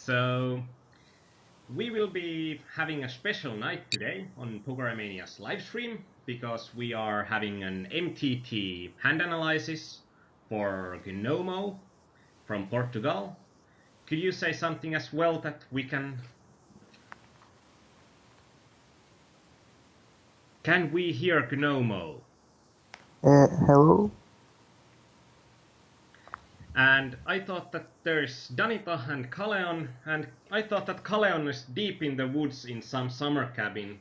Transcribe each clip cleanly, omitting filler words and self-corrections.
So we will be having a special night today on Pokeramania's live stream because we are having an MTT hand analysis for Gnomo from Portugal. Could you say something as well that we can we hear Gnomo? Hello. And I thought that there's Danita and Kaleon, and I thought that Kaleon is deep in the woods in some summer cabin.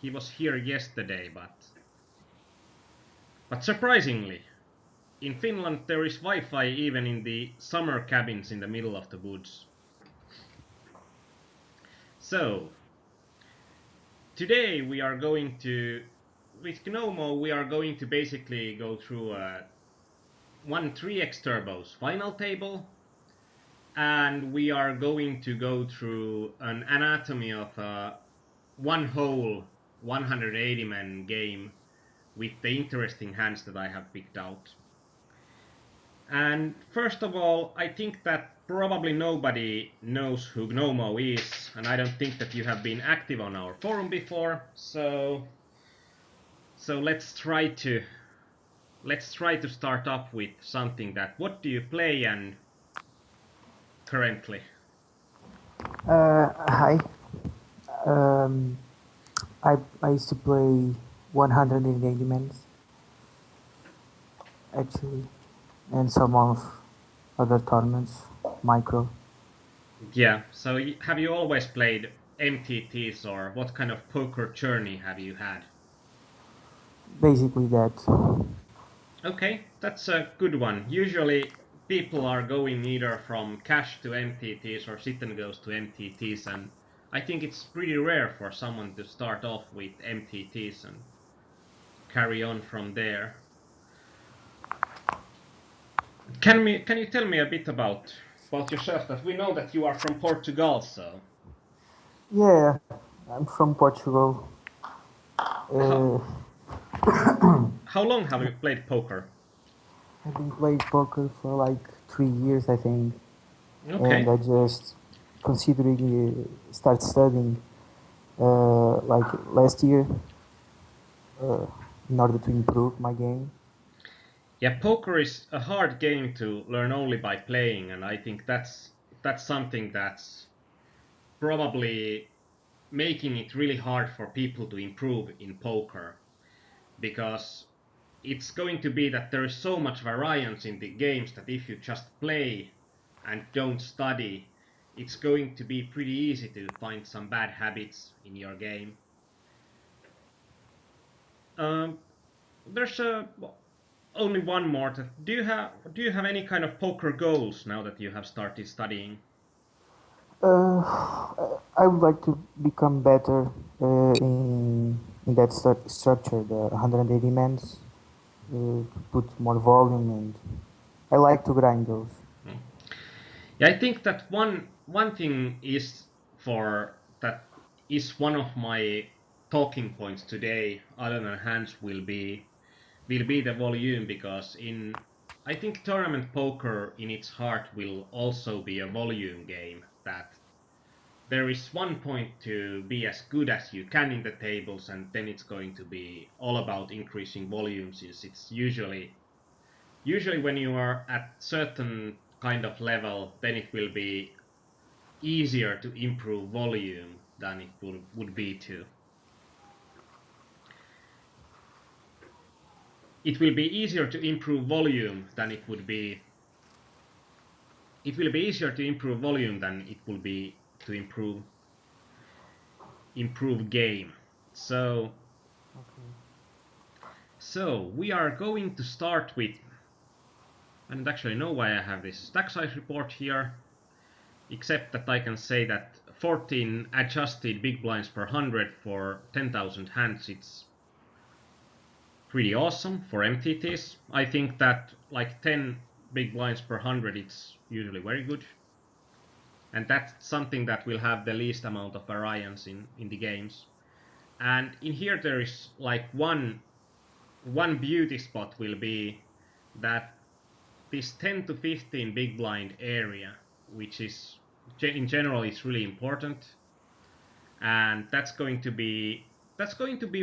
He was here yesterday, but surprisingly, in Finland there is Wi-Fi even in the summer cabins in the middle of the woods. So, today we are going to, with Gnomo, we are going to basically go through one 3x Turbo's final table, and we are going to go through an anatomy of a one whole 180 man game with the interesting hands that I have picked out. And first of all, I think that probably nobody knows who Gnomo is, and I don't think that you have been active on our forum before, so let's try to start up with something that what do you play and currently? Hi. Um, I used to play 180 minutes actually, and some of other tournaments, micro. Yeah, so have you always played MTTs, or what kind of poker journey have you had? Basically that. Okay, that's a good one. Usually people are going either from cash to MTTs or sit and goes to MTTs, and I think it's pretty rare for someone to start off with MTTs and carry on from there. Can you tell me a bit about yourself? That we know that you are from Portugal, so Yeah, I'm from Portugal. how Uh, how long have you played poker? I've been playing poker for like 3 years, I think, and Okay. I just considering start studying like last year uh, in order to improve my game. Yeah, poker is a hard game to learn only by playing, and I think that's something that's probably making it really hard for people to improve in poker, because it's going to be that there is so much variance in the games that if you just play and don't study, it's going to be pretty easy to find some bad habits in your game. Um, there's only one more. Do you have any kind of poker goals now that you have started studying? Uh, I would like to become better in that structure, the 180 mans, put more volume, and I like to grind those. Hmm. Yeah, I think that one thing is for that is one of my talking points today, other than hands, will be the volume, because in I think tournament poker in its heart will also be a volume game, that there is one point to be as good as you can in the tables, and then it's going to be all about increasing volume, since it's usually when you are at certain kind of level, then it will be easier to improve volume than it would be to. It will be easier to improve volume than it would be. It will be easier to improve volume than it will be to improve game. So we are going to start with. I don't actually know why I have this stack size report here, except that I can say that 14 adjusted big blinds per 100 for 10,000 hands, it's pretty awesome for MTTs. I think that like 10 big blinds per 100, it's usually very good. And that's something that will have the least amount of variance in the games. And in here there is like one beauty spot will be that this 10 to 15 big blind area, which is in general is really important, and that's going to be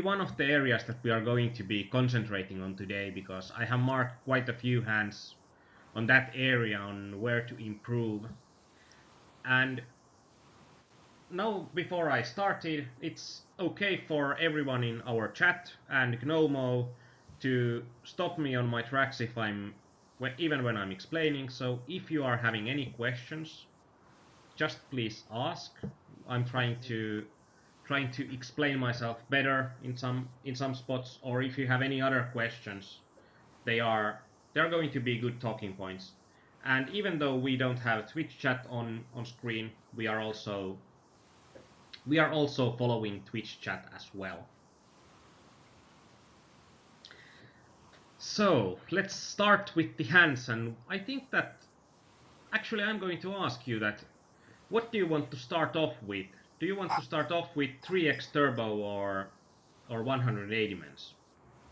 one of the areas that we are going to be concentrating on today, because I have marked quite a few hands on that area on where to improve. And now, before I started, it's okay for everyone in our chat and Gnomo to stop me on my tracks if even when I'm explaining. So if you are having any questions, just please ask. I'm trying to explain myself better in some spots, or if you have any other questions, they're going to be good talking points. And even though we don't have Twitch chat on screen, we are also following Twitch chat as well. So let's start with the hands, and I think that actually I'm going to ask you that what do you want to start off with? Do you want to start off with 3x turbo or 180 mens?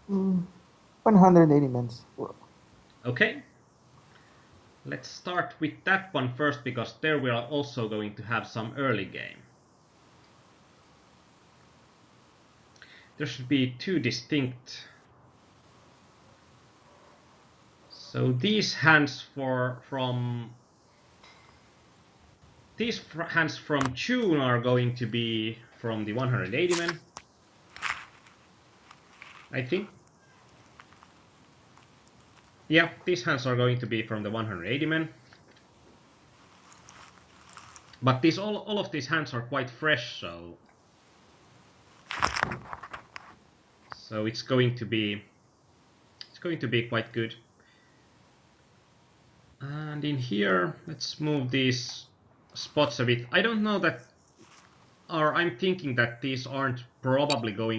180 mans. Okay, let's start with that one first, because there we are also going to have some early game. There should be two distinct. So these hands from June are going to be from the 180 men, I think. Yeah, these hands are going to be from the 180 men. But all of these hands are quite fresh, so it's going to be quite good. And in here, let's move these spots a bit. I don't know that, or I'm thinking that these are probably not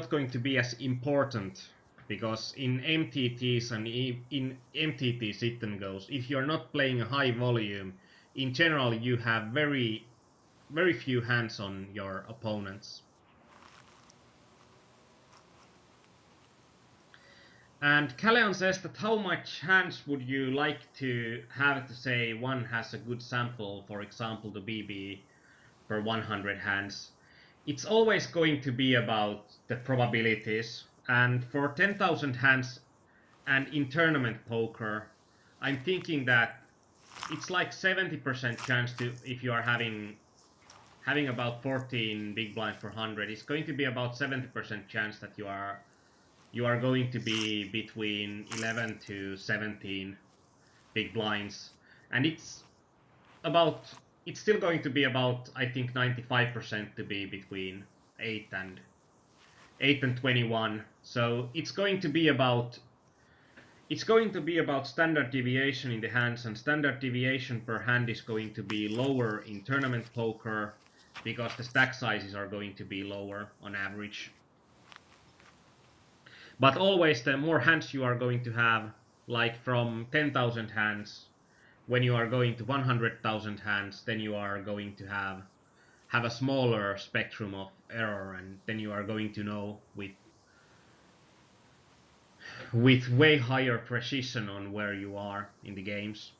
going to be as important, because in MTTs and in MTT sit and goes, if you're not playing a high volume, in general you have very very few hands on your opponents. And Calleon says that how much hands would you like to have to say one has a good sample, for example, the BB per 100 hands? It's always going to be about the probabilities. And for 10,000 hands and in tournament poker, I'm thinking that it's like 70% chance to, if you are having about 14 big blinds per 100, it's going to be about 70% chance that you are going to be between 11 to 17 big blinds, and it's still going to be about, I think, 95% to be between 8 and 21. So it's going to be about standard deviation in the hands, and standard deviation per hand is going to be lower in tournament poker because the stack sizes are going to be lower on average. But always, the more hands you are going to have, like from 10,000 hands, when you are going to 100,000 hands, then you are going to have a smaller spectrum of error, and then you are going to know with way higher precision on where you are in the games.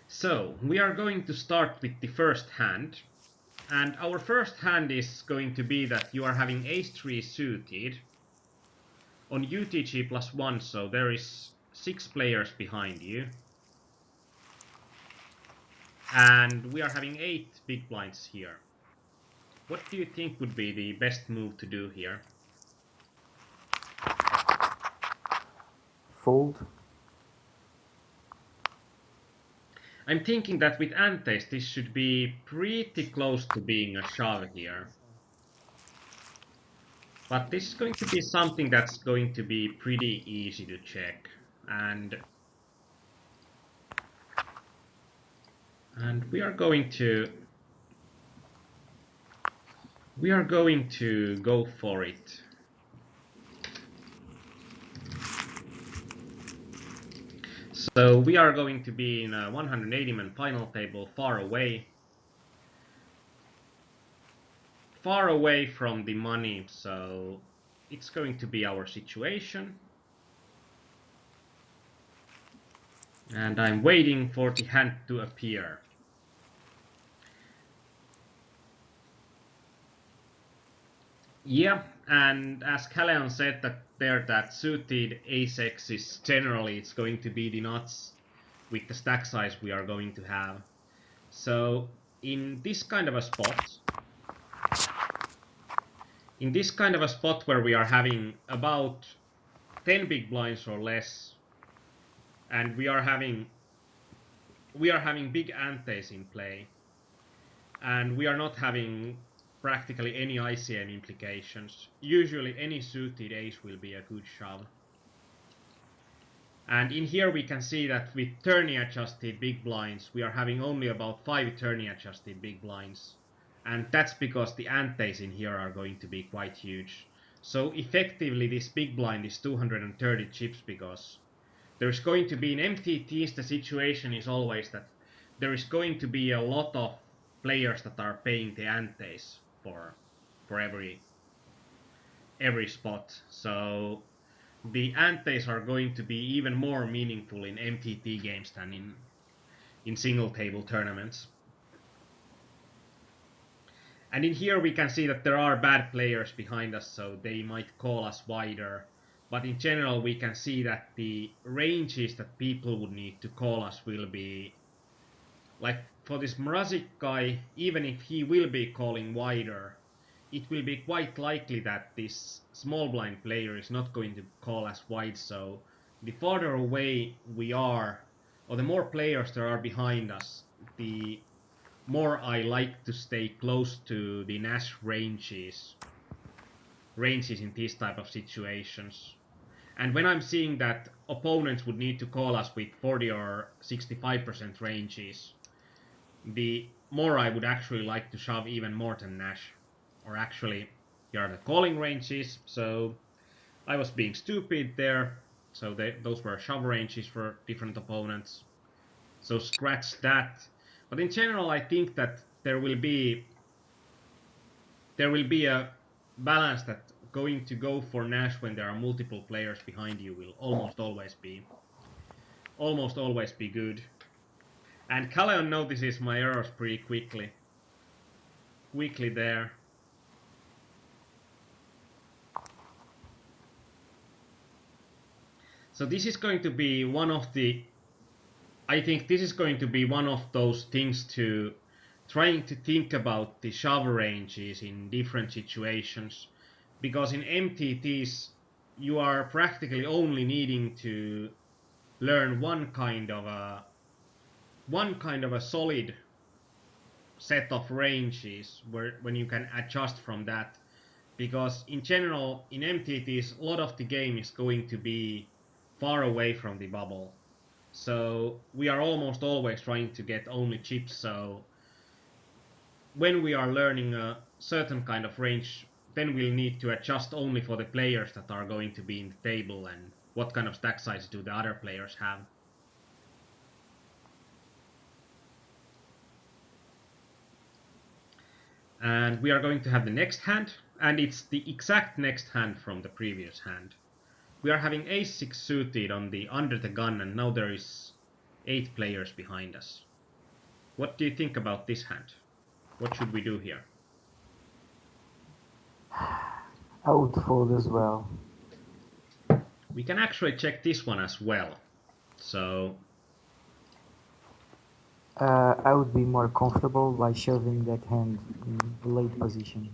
So we are going to start with the first hand, and our first hand is going to be that you are having ace-3 suited on UTG +1, so there is 6 players behind you. And we are having 8 big blinds here. What do you think would be the best move to do here? Fold. I'm thinking that with antes this should be pretty close to being a shove here. But this is going to be something that's going to be pretty easy to check. And we are going to go for it. So we are going to be in a 180-man final table, far away from the money. So it's going to be our situation. And I'm waiting for the hand to appear. Yeah, and as Calleon said that suited ace-x is generally it's going to be the nuts with the stack size we are going to have. So in this kind of a spot, where we are having about 10 big blinds or less, and we are having big antes in play, and we are not having practically any ICM implications. Usually any suited ace will be a good shove. And in here we can see that with tourney adjusted big blinds, we are having only about 5 tourney adjusted big blinds. And that's because the antes in here are going to be quite huge. So effectively this big blind is 230 chips because there's going to be in MTTs the situation is always that there is going to be a lot of players that are paying the antes for every spot. So the antes are going to be even more meaningful in MTT games than in single table tournaments. And in here we can see that there are bad players behind us, so they might call us wider. But in general, we can see that the ranges that people would need to call us will be like for this Mrazek guy, even if he will be calling wider, it will be quite likely that this small blind player is not going to call as wide. So the farther away we are, or the more players there are behind us, the more I like to stay close to the Nash ranges in these type of situations. And when I'm seeing that opponents would need to call us with 40 or 65% ranges, the more I would actually like to shove even more than Nash. Or actually, here are the calling ranges, so I was being stupid there. So those were shove ranges for different opponents. So scratch that. But in general, I think that there will be a balance that going to go for Nash when there are multiple players behind you will almost always be good. And Calleon notices my errors pretty quickly there. So this is going to be I think this is going to be one of those things to trying to think about the shove ranges in different situations, because in MTTs you are practically only needing to learn one kind of a solid set of ranges where when you can adjust from that, because in general in MTTs a lot of the game is going to be far away from the bubble. So we are almost always trying to get only chips. So when we are learning a certain kind of range, then we'll need to adjust only for the players that are going to be in the table and what kind of stack size do the other players have. And we are going to have the next hand, and it's the exact next hand from the previous hand. We are having ace-6 suited on the under the gun, and now there is 8 players behind us. What do you think about this hand? What should we do here? I would fold as well. We can actually check this one as well. So I would be more comfortable by shoving that hand in the late position.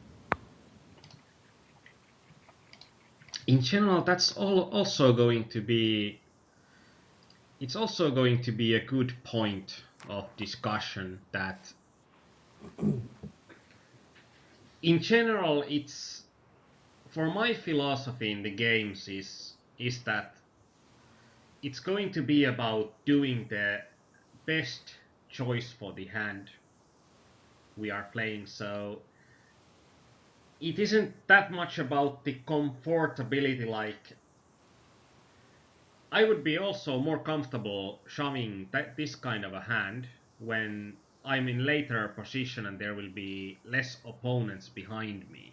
in general, that's also going to be it's also going to be a good point of discussion that in general it's for my philosophy in the games is that it's going to be about doing the best choice for the hand we are playing. So it isn't that much about the comfortability. Like I would be also more comfortable shoving this kind of a hand when I'm in later position and there will be less opponents behind me.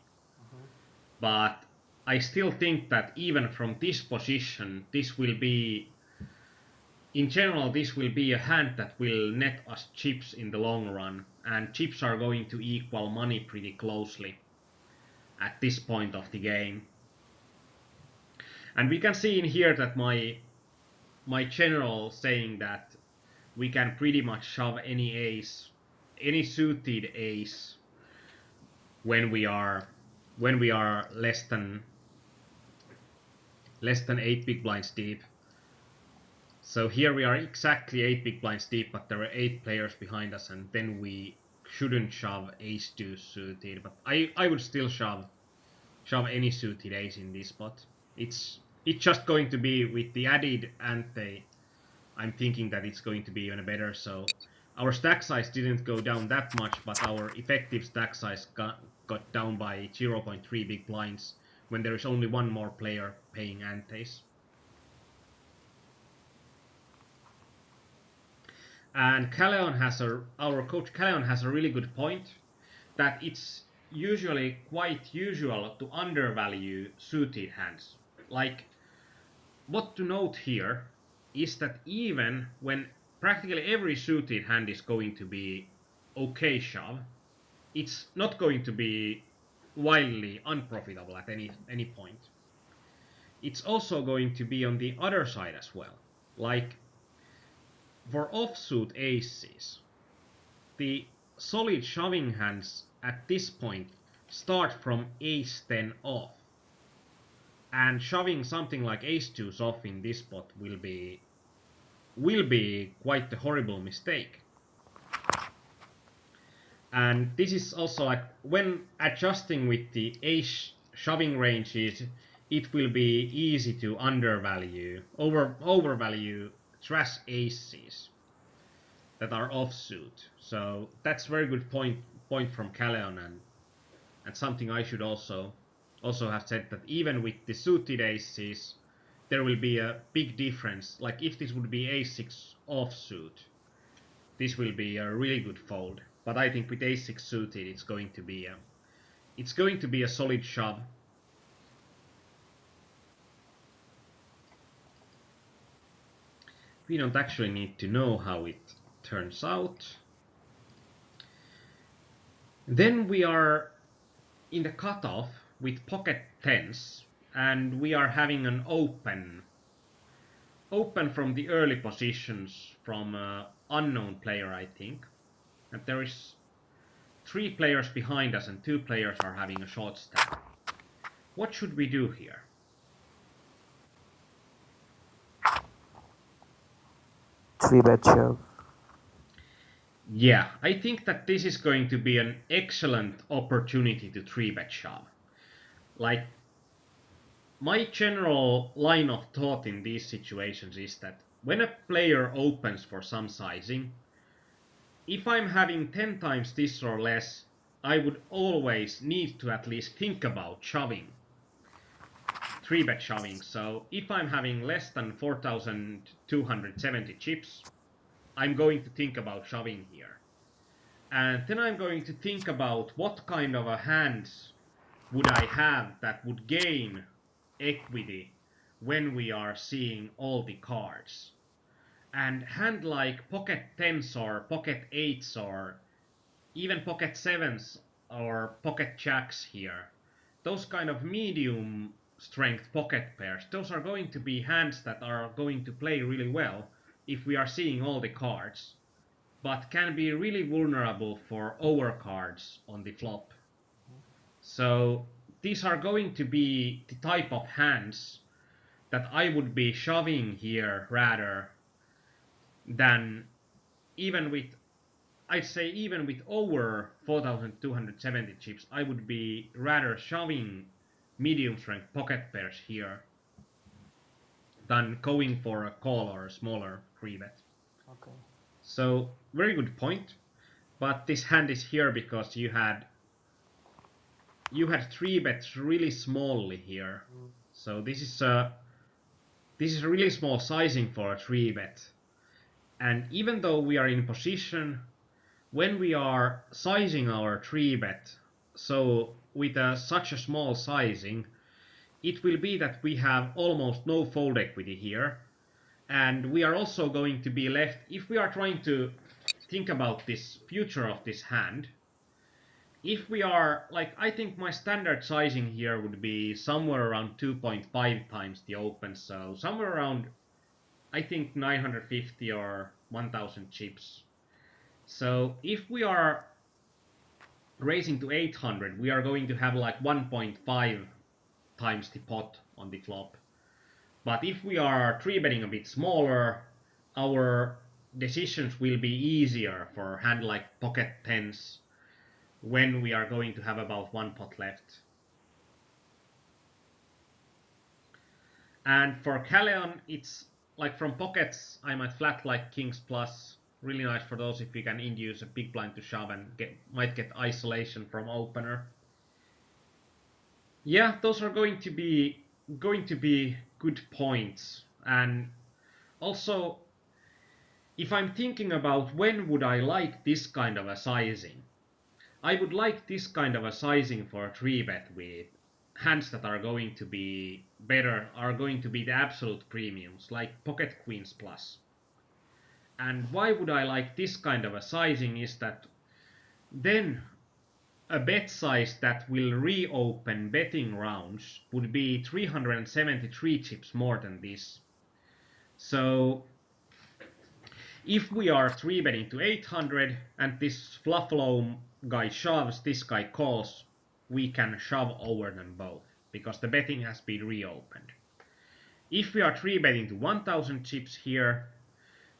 But I still think that even from this position, this will be in general, this will be a hand that will net us chips in the long run, and chips are going to equal money pretty closely at this point of the game. And we can see in here that my general saying that we can pretty much shove any ace, any suited ace when we are less than 8 big blinds deep. So here we are exactly 8 big blinds deep, but there are 8 players behind us, and then we shouldn't shove ace-2 suited, but I would still shove any suited ace in this spot. It's just going to be with the added ante. I'm thinking that it's going to be even better. So our stack size didn't go down that much, but our effective stack size got down by 0.3 big blinds when there is only one more player paying antes. And our coach Calleon has a really good point that it's usually quite usual to undervalue suited hands. Like, what to note here is that even when practically every suited hand is going to be okay shove, it's not going to be wildly unprofitable at any point. It's also going to be on the other side as well. Like for offsuit aces, the solid shoving hands at this point start from ace 10 off. And shoving something like ace 2s off in this spot will be quite a horrible mistake. And this is also like when adjusting with the ace shoving ranges, it will be easy to overvalue trash aces that are offsuit. So that's very good point from Calleon, and something I should also have said, that even with the suited aces, there will be a big difference. Like if this would be a6 offsuit, this will be a really good fold. But I think with a6 suited, it's going to be a solid shove. We don't actually need to know how it turns out. Then we are in the cutoff with pocket tens, and we are having an open from the early positions from an unknown player, I think. And there is 3 players behind us and 2 players are having a short stack. What should we do here? Three bet shove. Yeah, I think that this is going to be an excellent opportunity to 3-bet shove. Like, my general line of thought in these situations is that when a player opens for some sizing, if I'm having 10 times this or less, I would always need to at least think about shoving. 3-bet shoving. So if I'm having less than 4,270 chips, I'm going to think about shoving here. And then I'm going to think about what kind of a hands would I have that would gain equity when we are seeing all the cards. And hand like pocket 10s or pocket 8s or even pocket 7s or pocket jacks here, those kind of medium strength pocket pairs, those are going to be hands that are going to play really well if we are seeing all the cards, but can be really vulnerable for overcards on the flop. So these are going to be the type of hands that I would be shoving here rather than, even with, I'd say even with over 4,270 chips, I would be rather shoving medium strength pocket pairs here than going for a call or a smaller 3-bet. Okay. So very good point. But this hand is here because you had 3-bets really smallly here. So this is a really small sizing for a 3-bet. And even though we are in position, when we are sizing our 3-bet, so with such a small sizing, it will be that we have almost no fold equity here. And we are also going to be left, if we are trying to think about this future of this hand, if we are like, I think my standard sizing here would be somewhere around 2.5 times the open, so somewhere around, I think, 950 or 1000 chips. So if we are raising to 800, we are going to have like 1.5 times the pot on the flop. But if we are three betting a bit smaller, our decisions will be easier for hand like pocket tens when we are going to have about one pot left. And for Calleon, it's like from pockets, I might flat like kings plus. Really nice for those if we can induce a big blind to shove and might get isolation from opener. Yeah, those are going to be good points. And also, if I'm thinking about when would I like this kind of a sizing, I would like this kind of a sizing for a 3-bet with hands that are going to be better, are going to be the absolute premiums, like pocket queens plus. And why would I like this kind of a sizing is that then a bet size that will reopen betting rounds would be 373 chips more than this. So if we are 3 betting to 800 and this Fluffalo guy shoves, this guy calls, we can shove over them both because the betting has been reopened. If we are 3 betting to 1000 chips here,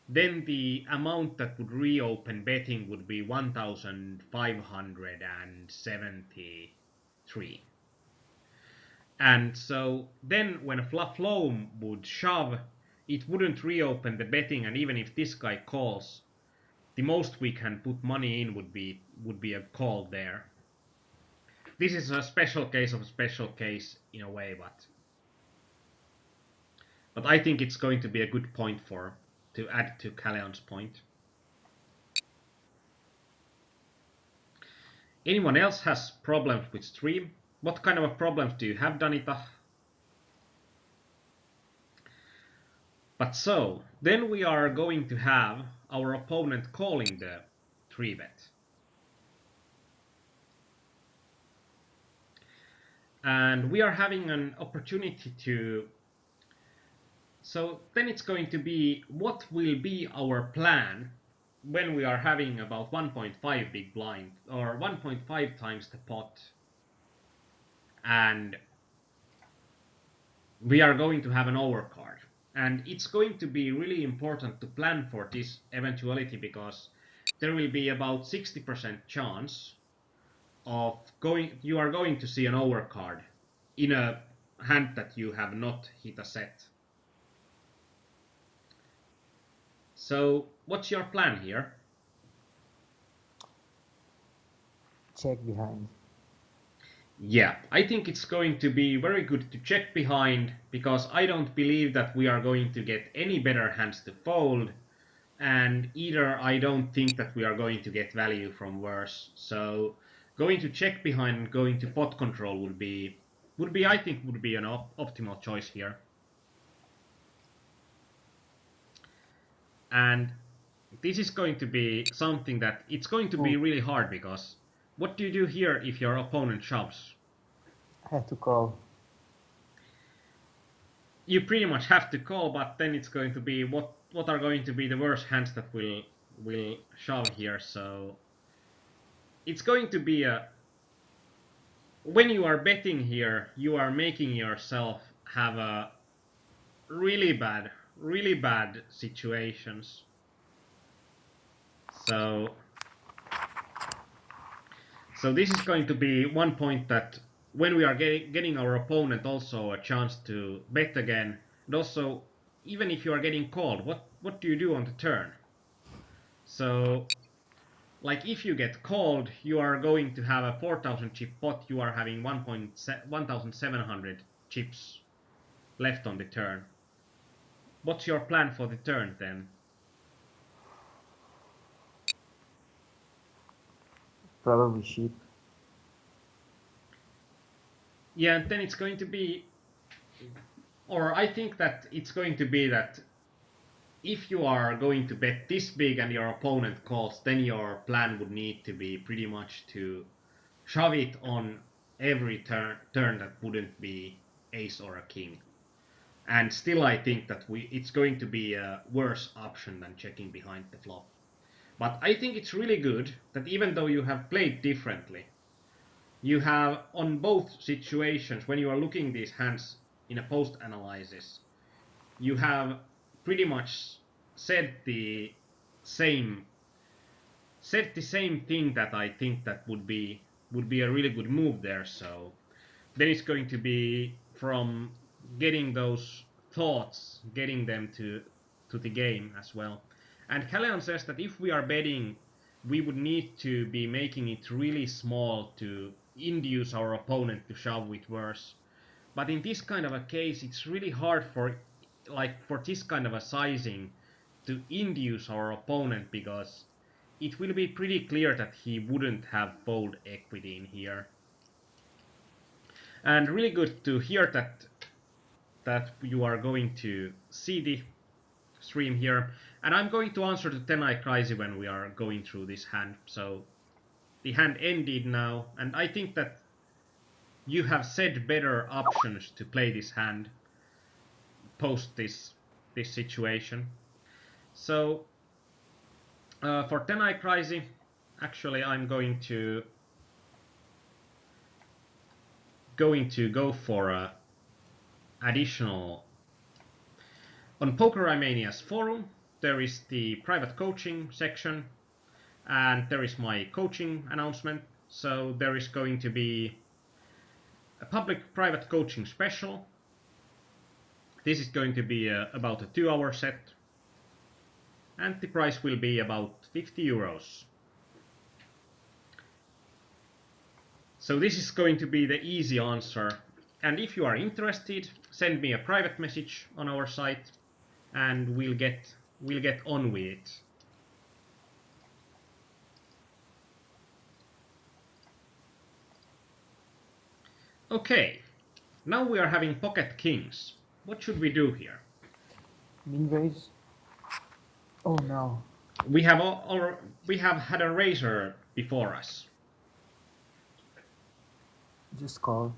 then the amount that would reopen betting would be 1573. And so then when Fluffalo would shove, it wouldn't reopen the betting, and even if this guy calls, the most we can put money in would be a call there. This is a special case of a special case in a way, but I think it's going to be a good point for to add to Calleon's point. Anyone else has problems with stream? What kind of problems do you have, Danita? But so, then we are going to have our opponent calling the 3-bet. And we are having an opportunity to. So then it's going to be what will be our plan when we are having about 1.5 big blind or 1.5 times the pot, and we are going to have an overcard. And it's going to be really important to plan for this eventuality because there will be about 60% chance of you are going to see an overcard in a hand that you have not hit a set. So what's your plan here? Check behind. Yeah, I think it's going to be very good to check behind because I don't believe that we are going to get any better hands to fold, and either I don't think that we are going to get value from worse. So going to check behind and going to pot control would be I think would be an optimal choice here. And this is going to be something that it's going to be Oh, really hard because what do you do here if your opponent shoves? I had to call. You pretty much have to call, but then it's going to be what are going to be the worst hands that will shove here. So it's going to be a when you are betting here, you are making yourself have a really bad situations. So so this is going to be one point that when we are getting our opponent also a chance to bet again, and also even if you are getting called, what do you do on the turn? So like if you get called, you are going to have a 4000 chip pot, you are having 1700 chips left on the turn. What's your plan for the turn then? Probably sheep. Yeah, and then it's going to be, or I think that it's going to be that if you are going to bet this big and your opponent calls, then your plan would need to be pretty much to shove it on every turn that wouldn't be ace or a king. And still, I think that it's going to be a worse option than checking behind the flop. But I think it's really good that even though you have played differently, you have on both situations when you are looking these hands in a post analysis, you have pretty much said the same said the same thing that I think that would be a really good move there. So then it's going to be from getting those thoughts, getting them to the game as well. And Callion says that if we are betting, we would need to be making it really small to induce our opponent to shove with worse. But in this kind of a case, it's really hard for this kind of a sizing to induce our opponent because it will be pretty clear that he wouldn't have fold equity in here. And really good to hear that you are going to see the stream here. And I'm going to answer the Tenai Crisis when we are going through this hand. So the hand ended now, and I think that you have said better options to play this hand post this situation. So for Tenai Crisis, actually I'm going to go for a additional. On PokerRimania's forum, there is the private coaching section, and there is my coaching announcement. So there is going to be a public private coaching special. This is going to be about a 2-hour set, and the price will be about 50 euros. So this is going to be the easy answer. And if you are interested, send me a private message on our site, and we'll get on with it. Okay, now we are having pocket kings. What should we do here? Min raise. Oh no. We have had a razor before us. Just call.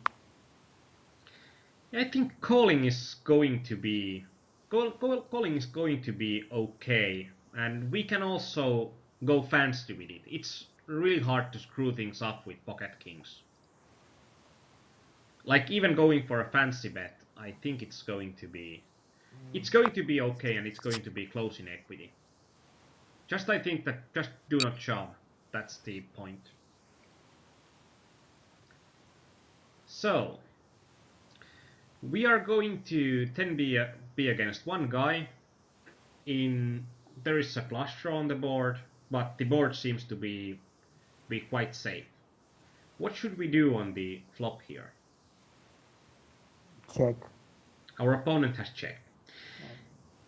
I think calling is going to be calling is going to be okay, and we can also go fancy with it. It's really hard to screw things up with pocket kings. Like even going for a fancy bet, I think it's going to be okay, and it's going to be close in equity. I think that just do not shove. That's the point. So we are going to then be against one guy. There is a flush draw on the board, but the board seems to be quite safe. What should we do on the flop here? Check. Our opponent has checked.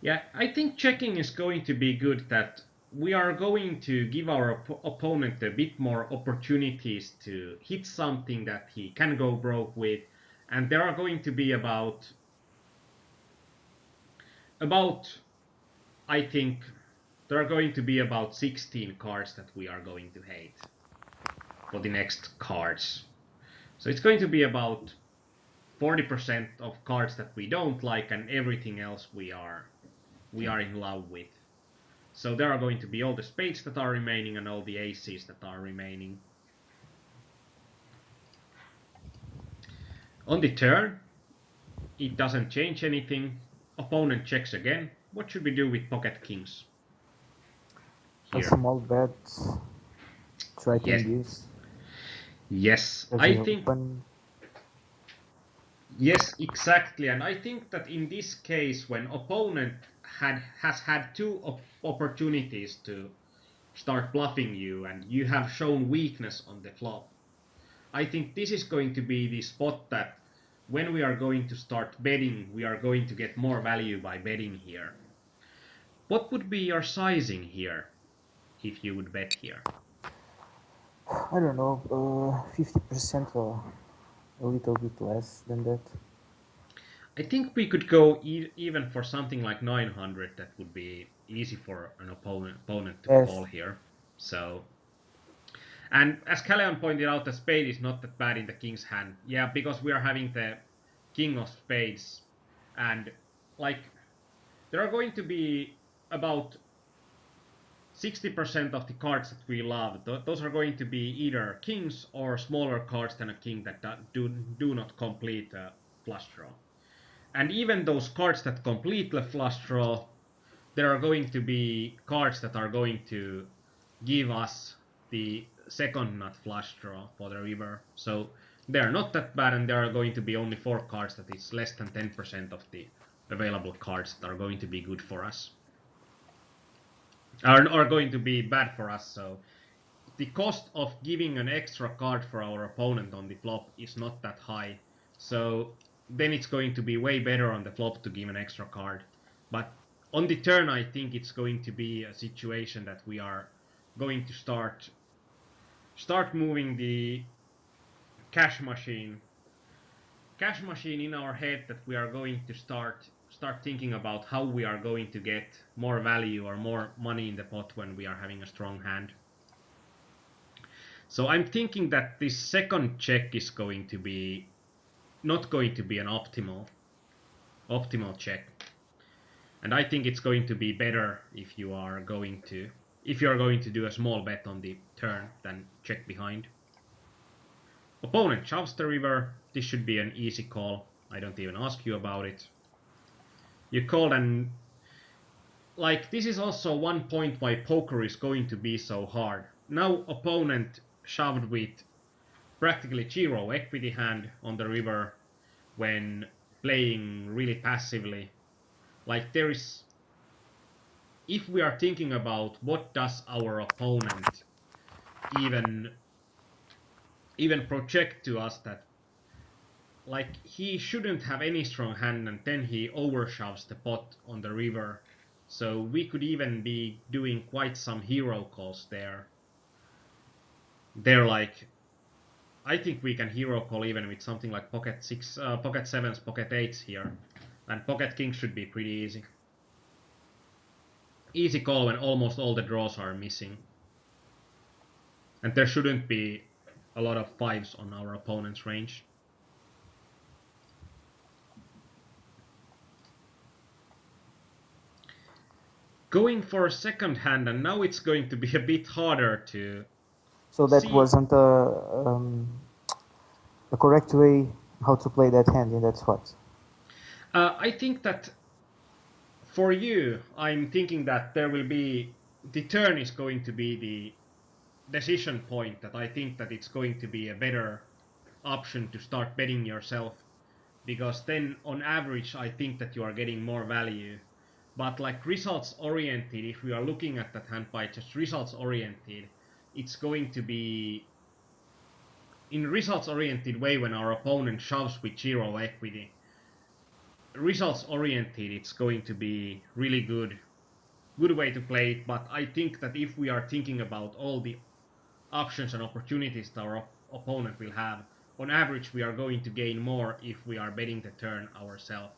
Yeah, I think checking is going to be good. That we are going to give our opponent a bit more opportunities to hit something that he can go broke with, and there are going to be about I think there are going to be about 16 cards that we are going to hate for the next cards. So it's going to be about 40% of cards that we don't like, and everything else we are in love with. So there are going to be all the spades that are remaining and all the aces that are remaining. On the turn, it doesn't change anything. Opponent checks again. What should we do with pocket kings A here? small bet. Try to Yes, induce. yes, There's I an think open. yes, exactly. And I think that in this case, when opponent has had two opportunities to start bluffing you, and you have shown weakness on the flop, I think this is going to be the spot that when we are going to start betting, we are going to get more value by betting here. What would be your sizing here if you would bet here? I don't know. 50% or a little bit less than that. I think we could go even for something like 900. That would be easy for an opponent to call Yes. here. So, and as Callion pointed out, the spade is not that bad in the king's hand. Yeah, because we are having the king of spades, and like there are going to be about 60% of the cards that we love. Those are going to be either kings or smaller cards than a king that do not complete a flush draw. And even those cards that complete the flush draw, there are going to be cards that are going to give us the second nut flush draw for the river. So they are not that bad, and there are going to be only 4 cards that is less than 10% of the available cards that are going to be good for us. Are going to be bad for us. So the cost of giving an extra card for our opponent on the flop is not that high. So then it's going to be way better on the flop to give an extra card. But on the turn, I think it's going to be a situation that we are going to start moving the cash machine cash machine in our head, that we are going to start thinking about how we are going to get more value or more money in the pot when we are having a strong hand. So I'm thinking that this second check is going to be not going to be an optimal check. And I think it's going to be better if you are going to do a small bet on the turn than check behind. Opponent shoves the river. This should be an easy call. I don't even ask you about it. You call, and like this is also one point why poker is going to be so hard. Now opponent shoved with practically zero equity hand on the river when playing really passively. Like there is, if we are thinking about what does our opponent even project to us, that like he shouldn't have any strong hand, and then he overshoves the pot on the river. So we could even be doing quite some hero calls there. They're like, I think we can hero call even with something like pocket sevens, pocket eights here, and pocket kings should be pretty easy. Easy call when almost all the draws are missing, and there shouldn't be a lot of fives on our opponent's range. Going for a second hand, and now it's going to be a bit harder to So that see. wasn't a correct way how to play that hand in that spot. I think that for you, I'm thinking that there will be the turn is going to be the decision point, that I think that it's going to be a better option to start betting yourself, because then on average I think that you are getting more value. But like results oriented, if we are looking at that hand by just results oriented, it's going to be in results oriented way when our opponent shoves with zero equity. Results oriented, it's going to be really good way to play it. But I think that if we are thinking about all the options and opportunities that our opponent will have, on average we are going to gain more if we are betting the turn ourselves.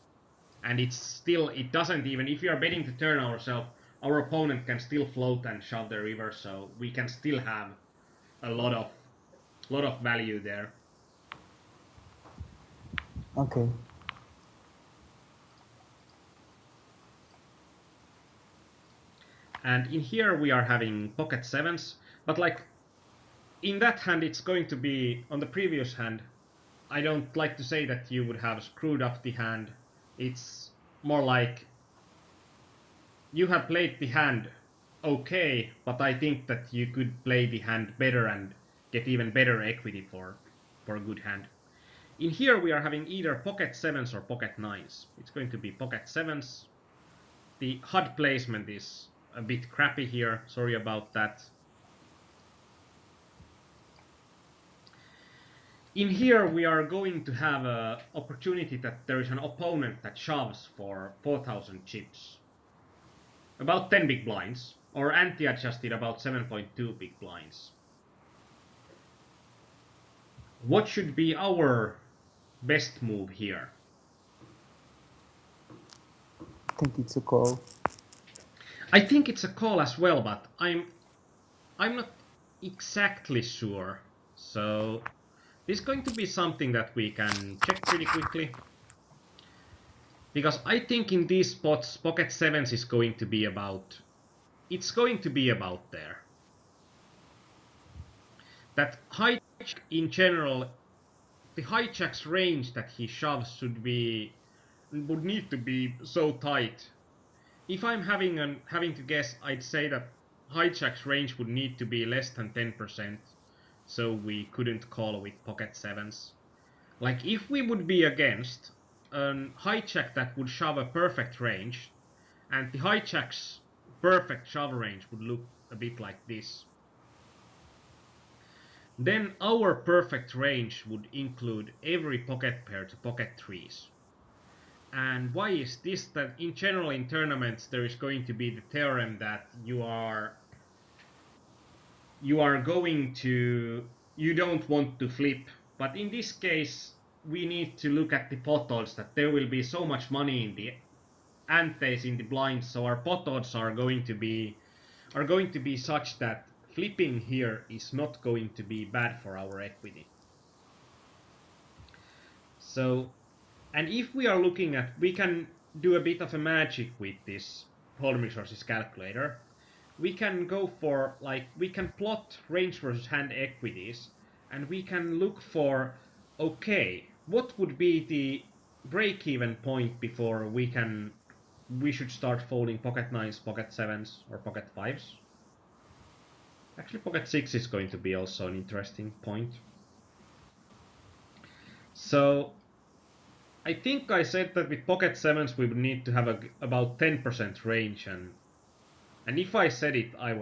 And it doesn't even, if we are betting the turn ourselves, our opponent can still float and shove the river, so we can still have a lot of value there. Okay. And in here we are having pocket sevens, but like in that hand it's going to be on the previous hand. I don't like to say that you would have screwed up the hand. It's more like you have played the hand okay, but I think that you could play the hand better and get even better equity for a good hand. In here we are having either pocket sevens or pocket nines. It's going to be pocket sevens. The HUD placement is a bit crappy here. Sorry about that. In here we are going to have an opportunity that there is an opponent that shoves for 4,000 chips. About 10 big blinds, or anti-adjusted about 7.2 big blinds. What should be our best move here? think it's a call. I think it's a call as well, but I'm not exactly sure. So this is going to be something that we can check pretty quickly. Because I think in these spots, Pocket Sevens is going to be about. It's going to be about there. That hijack in general, the hijack's range that he shoves would need to be so tight. If I'm having to guess, I'd say that hijack's range would need to be less than 10%, so we couldn't call with Pocket Sevens. Like if we would be against an hijack that would shove a perfect range, and the hijack's perfect shove range would look a bit like this, then our perfect range would include every pocket pair to pocket threes. And why is this? That in general in tournaments there is going to be the theorem that you don't want to flip. But in this case, we need to look at the pot odds, that there will be so much money in the antes in the blinds, so our pot odds are going to be such that flipping here is not going to be bad for our equity. So, and if we are looking at, we can do a bit of a magic with this hold'em resources calculator. We can go for, like, we can plot range versus hand equities, and we can look for, okay, what would be the break-even point before we should start folding pocket nines, pocket sevens, or pocket fives. Actually, pocket six is going to be also an interesting point. So I think I said that with pocket sevens we would need to have about 10% range, and if I said it, I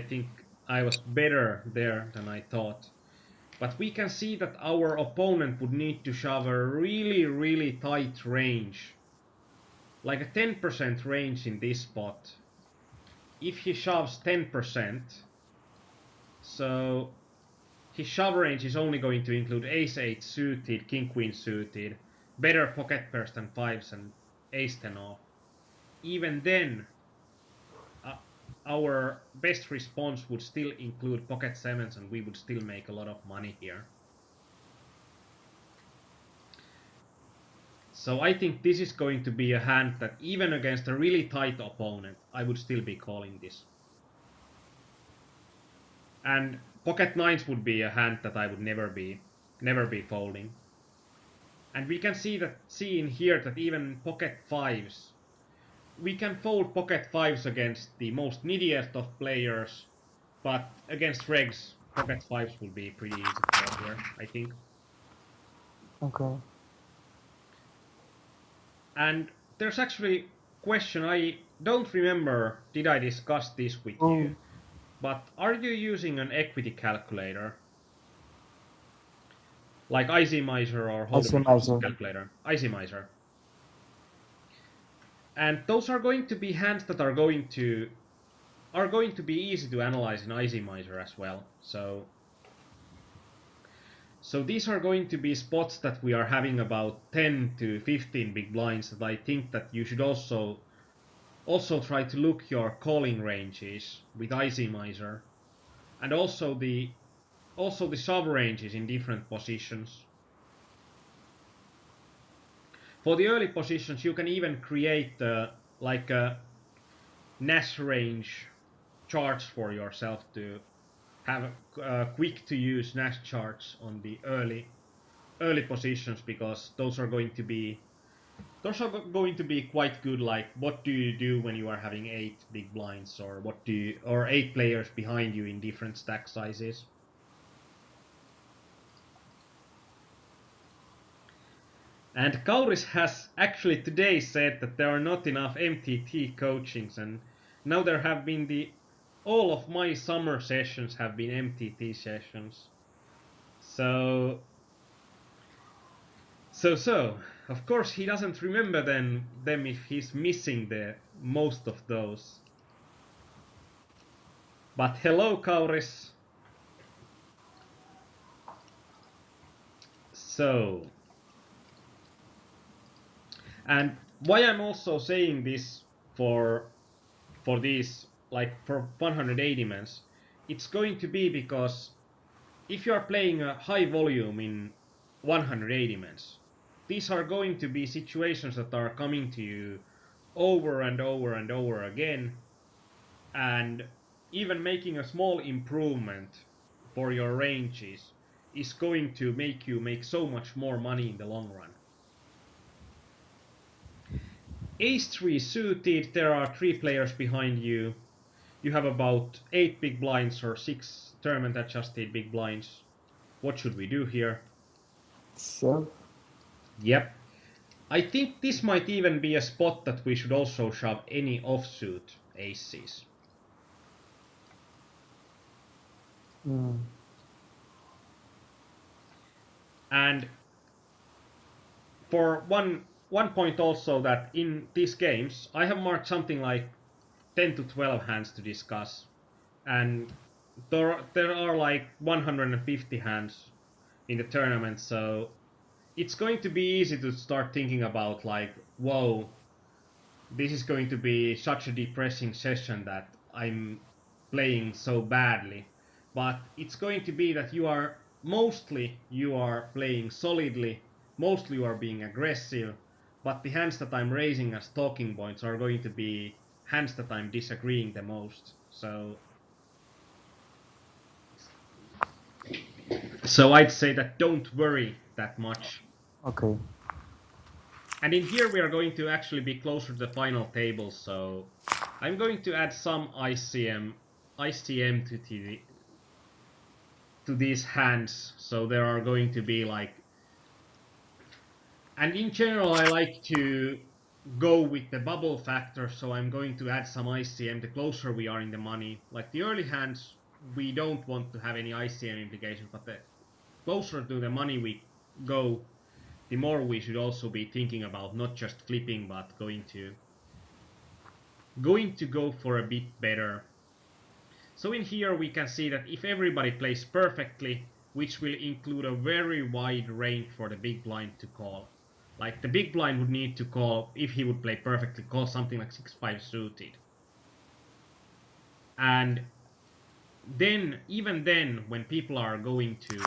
think I was better there than I thought. But we can see that our opponent would need to shove a really, really tight range, like a 10% range in this spot. If he shoves 10%, so his shove range is only going to include ace-8 suited, king-queen suited, better pocket pairs than fives, and ace-10 off. Even then, uh, our best response would still include pocket sevens, and we would still make a lot of money here. So I think this is going to be a hand that even against a really tight opponent, I would still be calling this. And pocket nines would be a hand that I would never be folding. And we can see in here that even pocket fives, we can fold pocket fives against the most neediest of players, but against regs, pocket fives will be pretty easy to call here, I think. Okay. And there's actually a question, I don't remember, did I discuss this with Oh, you, but are you using an equity calculator? Like IC or I Hold'em see Resources miser. calculator? IC. And those are going to be hands that are going to be easy to analyze in IC as well. So these are going to be spots that we are having about 10 to 15 big blinds that I think that you should also try to look your calling ranges with IC and also the sub ranges in different positions. For the early positions, you can even create like a Nash range charts for yourself to have quick to use Nash charts on the early positions, because those are going to be quite good. Like, what do you do when you are having 8 big blinds, or or 8 players behind you in different stack sizes. And Kauris has actually today said that there are not enough MTT coachings, and now there have been all of my summer sessions have been MTT sessions. So of course he doesn't remember them if he's missing the most of those. But hello, Kauris. So, and why I'm also saying this for these like for 180 mans, it's going to be because if you are playing a high volume in 180 mans, these are going to be situations that are coming to you over and over and over again, and even making a small improvement for your ranges is going to make you make so much more money in the long run. Ace 3 suited, there are 3 players behind you. You have about 8 big blinds or 6 tournament adjusted big blinds. What should we do here? Shove. Yep. I think this might even be a spot that we should also shove any offsuit aces. Mm. And for one point also that in these games I have marked something like 10 to 12 hands to discuss, and there are like 150 hands in the tournament, so it's going to be easy to start thinking about like, whoa, this is going to be such a depressing session that I'm playing so badly. But it's going to be that you are playing solidly, mostly you are being aggressive, but the hands that I'm raising as talking points are going to be hands that I'm disagreeing the most. So I'd say that don't worry that much. Okay. And in here we are going to actually be closer to the final table, so I'm going to add some ICM to these hands. So there are going to be like, and in general I like to go with the bubble factor, so I'm going to add some ICM the closer we are in the money. Like the early hands, we don't want to have any ICM implications, but the closer to the money we go, the more we should also be thinking about not just flipping, but going to go for a bit better. So in here we can see that if everybody plays perfectly, which will include a very wide range for the big blind to call. Like the big blind would need to call, if he would play perfectly, call something like 6-5 suited. And then, even then, when people are going to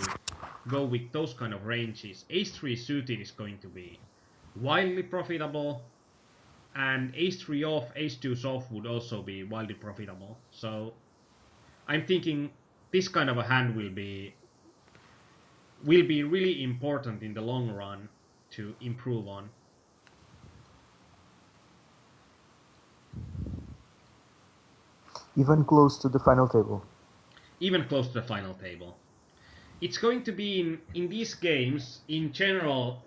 go with those kind of ranges, ace-3 suited is going to be wildly profitable, and ace-3 off, ace-2 off would also be wildly profitable. So I'm thinking this kind of a hand will be really important in the long run to improve on, Even close to the final table. even close to the final table. It's going to be in these games, in general,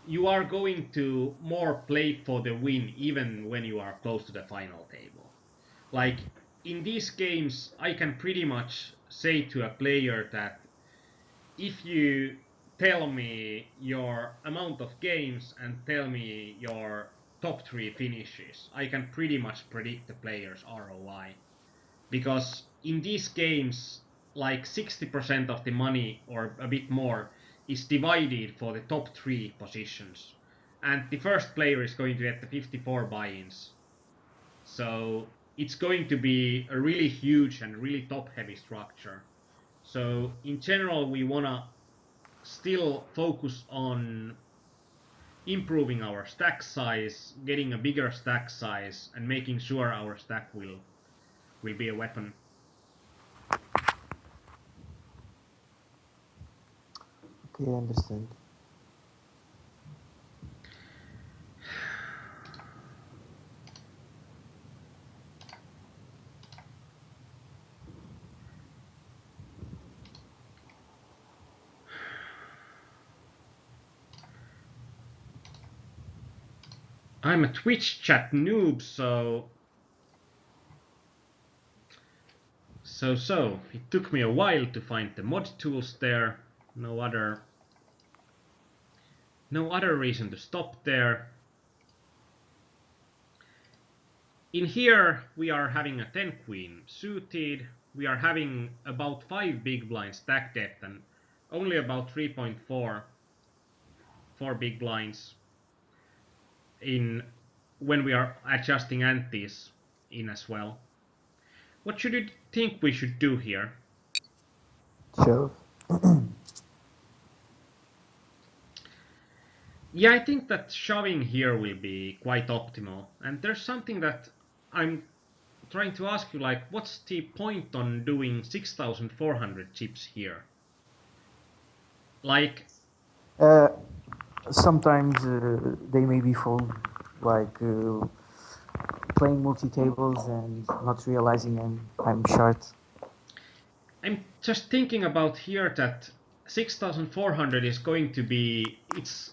you are going to more play for the win even when you are close to the final table. Like in these games, I can pretty much say to a player that if you tell me your amount of games and tell me your top 3 finishes, I can pretty much predict the player's ROI. Because in these games, like 60% of the money or a bit more is divided for the top 3 positions. And the first player is going to get the 54 buy-ins. So it's going to be a really huge and really top heavy structure. So in general, we want to still focus on improving our stack size, getting a bigger stack size, and making sure our stack will be a weapon. Okay, I understand. I'm a Twitch chat noob, so it took me a while to find the mod tools there. No other reason to stop there. In here we are having a 10 queen suited. We are having about 5 big blind stack depth and only about 3.4 big blinds. in when we are adjusting antes in as well. What should you think we should do here? Sure. Yeah, I think that shoving here will be quite optimal. And there's something that I'm trying to ask you, like, what's the point on doing 6,400 chips here? Like, Uh, Sometimes they may be full, like playing multi tables and not realizing I'm short. I'm just thinking about here that 6,400 is going to be, it's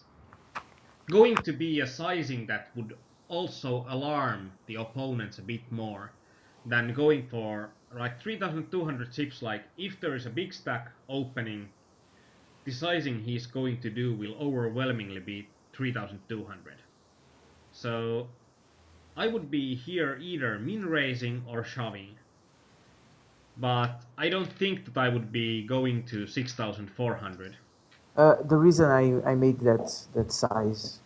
going to be a sizing that would also alarm the opponents a bit more than going for like 3,200 chips. Like, if there is a big stack opening, the sizing he's going to do will overwhelmingly be 3,200. So I would be here either min raising or shoving, but I don't think that I would be going to 6,400. The reason I made that size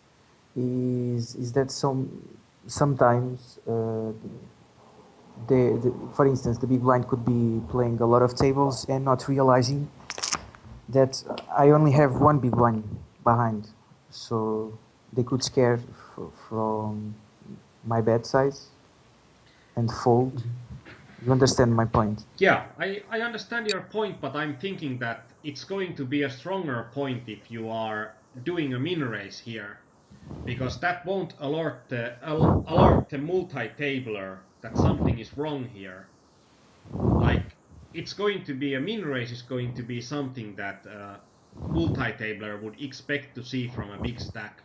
is that sometimes for instance the big blind could be playing a lot of tables and not realizing that I only have one big blind behind, so they could scare from my bet size and fold. You understand my point? Yeah, I understand your point, but I'm thinking that it's going to be a stronger point if you are doing a min raise here, because that won't alert the multi-tabler that something is wrong here. Like, it's going to be a min raise is going to be something that multi-tabler would expect to see from a big stack.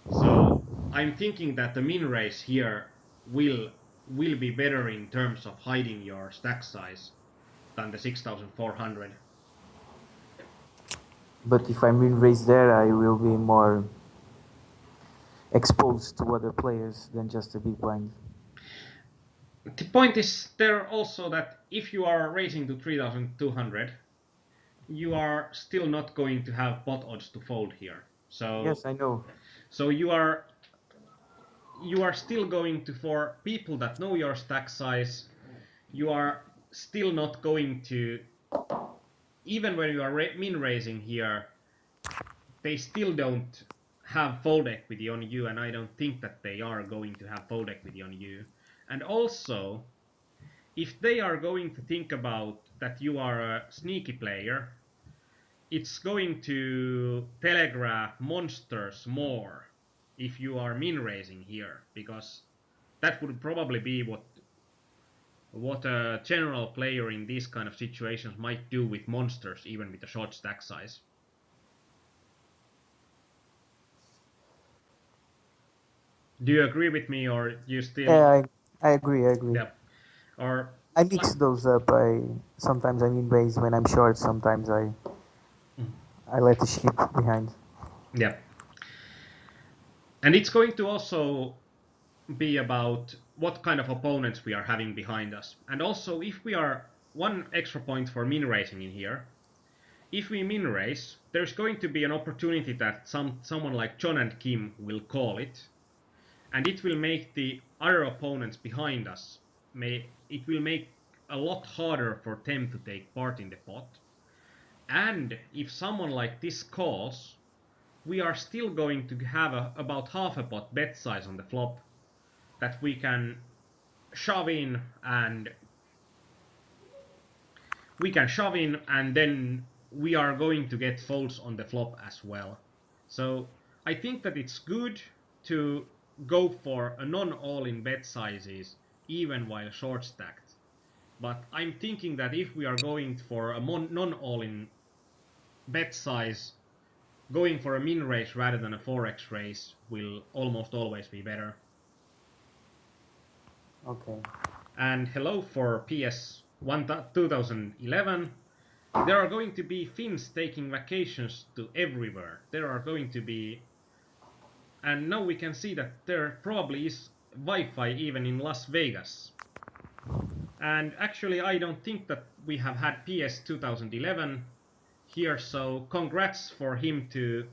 So I'm thinking that the min raise here will be better in terms of hiding your stack size than the 6,400. But if I'm in race there, I will be more exposed to other players than just a big blind. The point is there also that if you are raising to 3,200, you are still not going to have pot odds to fold here. Yes, I know. So you are still going to, for people that know your stack size, you are still not going to, even when you are min raising here, they still don't have fold equity on you, and I don't think that they are going to have fold equity on you. And also, if they are going to think about that you are a sneaky player, it's going to telegraph monsters more if you are min raising here, because that would probably be what a general player in these kind of situations might do with monsters, even with a short stack size. Do you agree with me, or you still? Yeah, I agree. I agree. Yeah, or I like, mix those up. I sometimes I'm in race when I'm short. Sometimes I let the sheep behind. yeah, and it's going to also be about what kind of opponents we are having behind us, and also if we are one extra point for min raising in here. If we min raise, there's going to be an opportunity that someone like John and Kim will call it, and it will make the other opponents behind us, it will make a lot harder for them to take part in the pot. And if someone like this calls, we are still going to have about half a pot bet size on the flop that shove in and we can shove in, and then we are going to get folds on the flop as well. So I think that it's good to go for a non-all-in bet sizes even while short stacked. But I'm thinking that if we are going for a non-all-in bet size, going for a min raise rather than a 4x raise will almost always be better. Okay. And hello for PS 2011. There are going to be Finns taking vacations to everywhere. There are going to be, and now we can see that there probably is Wi-Fi even in Las Vegas. And actually, I don't think that we have had PS 2011 here, so congrats for him to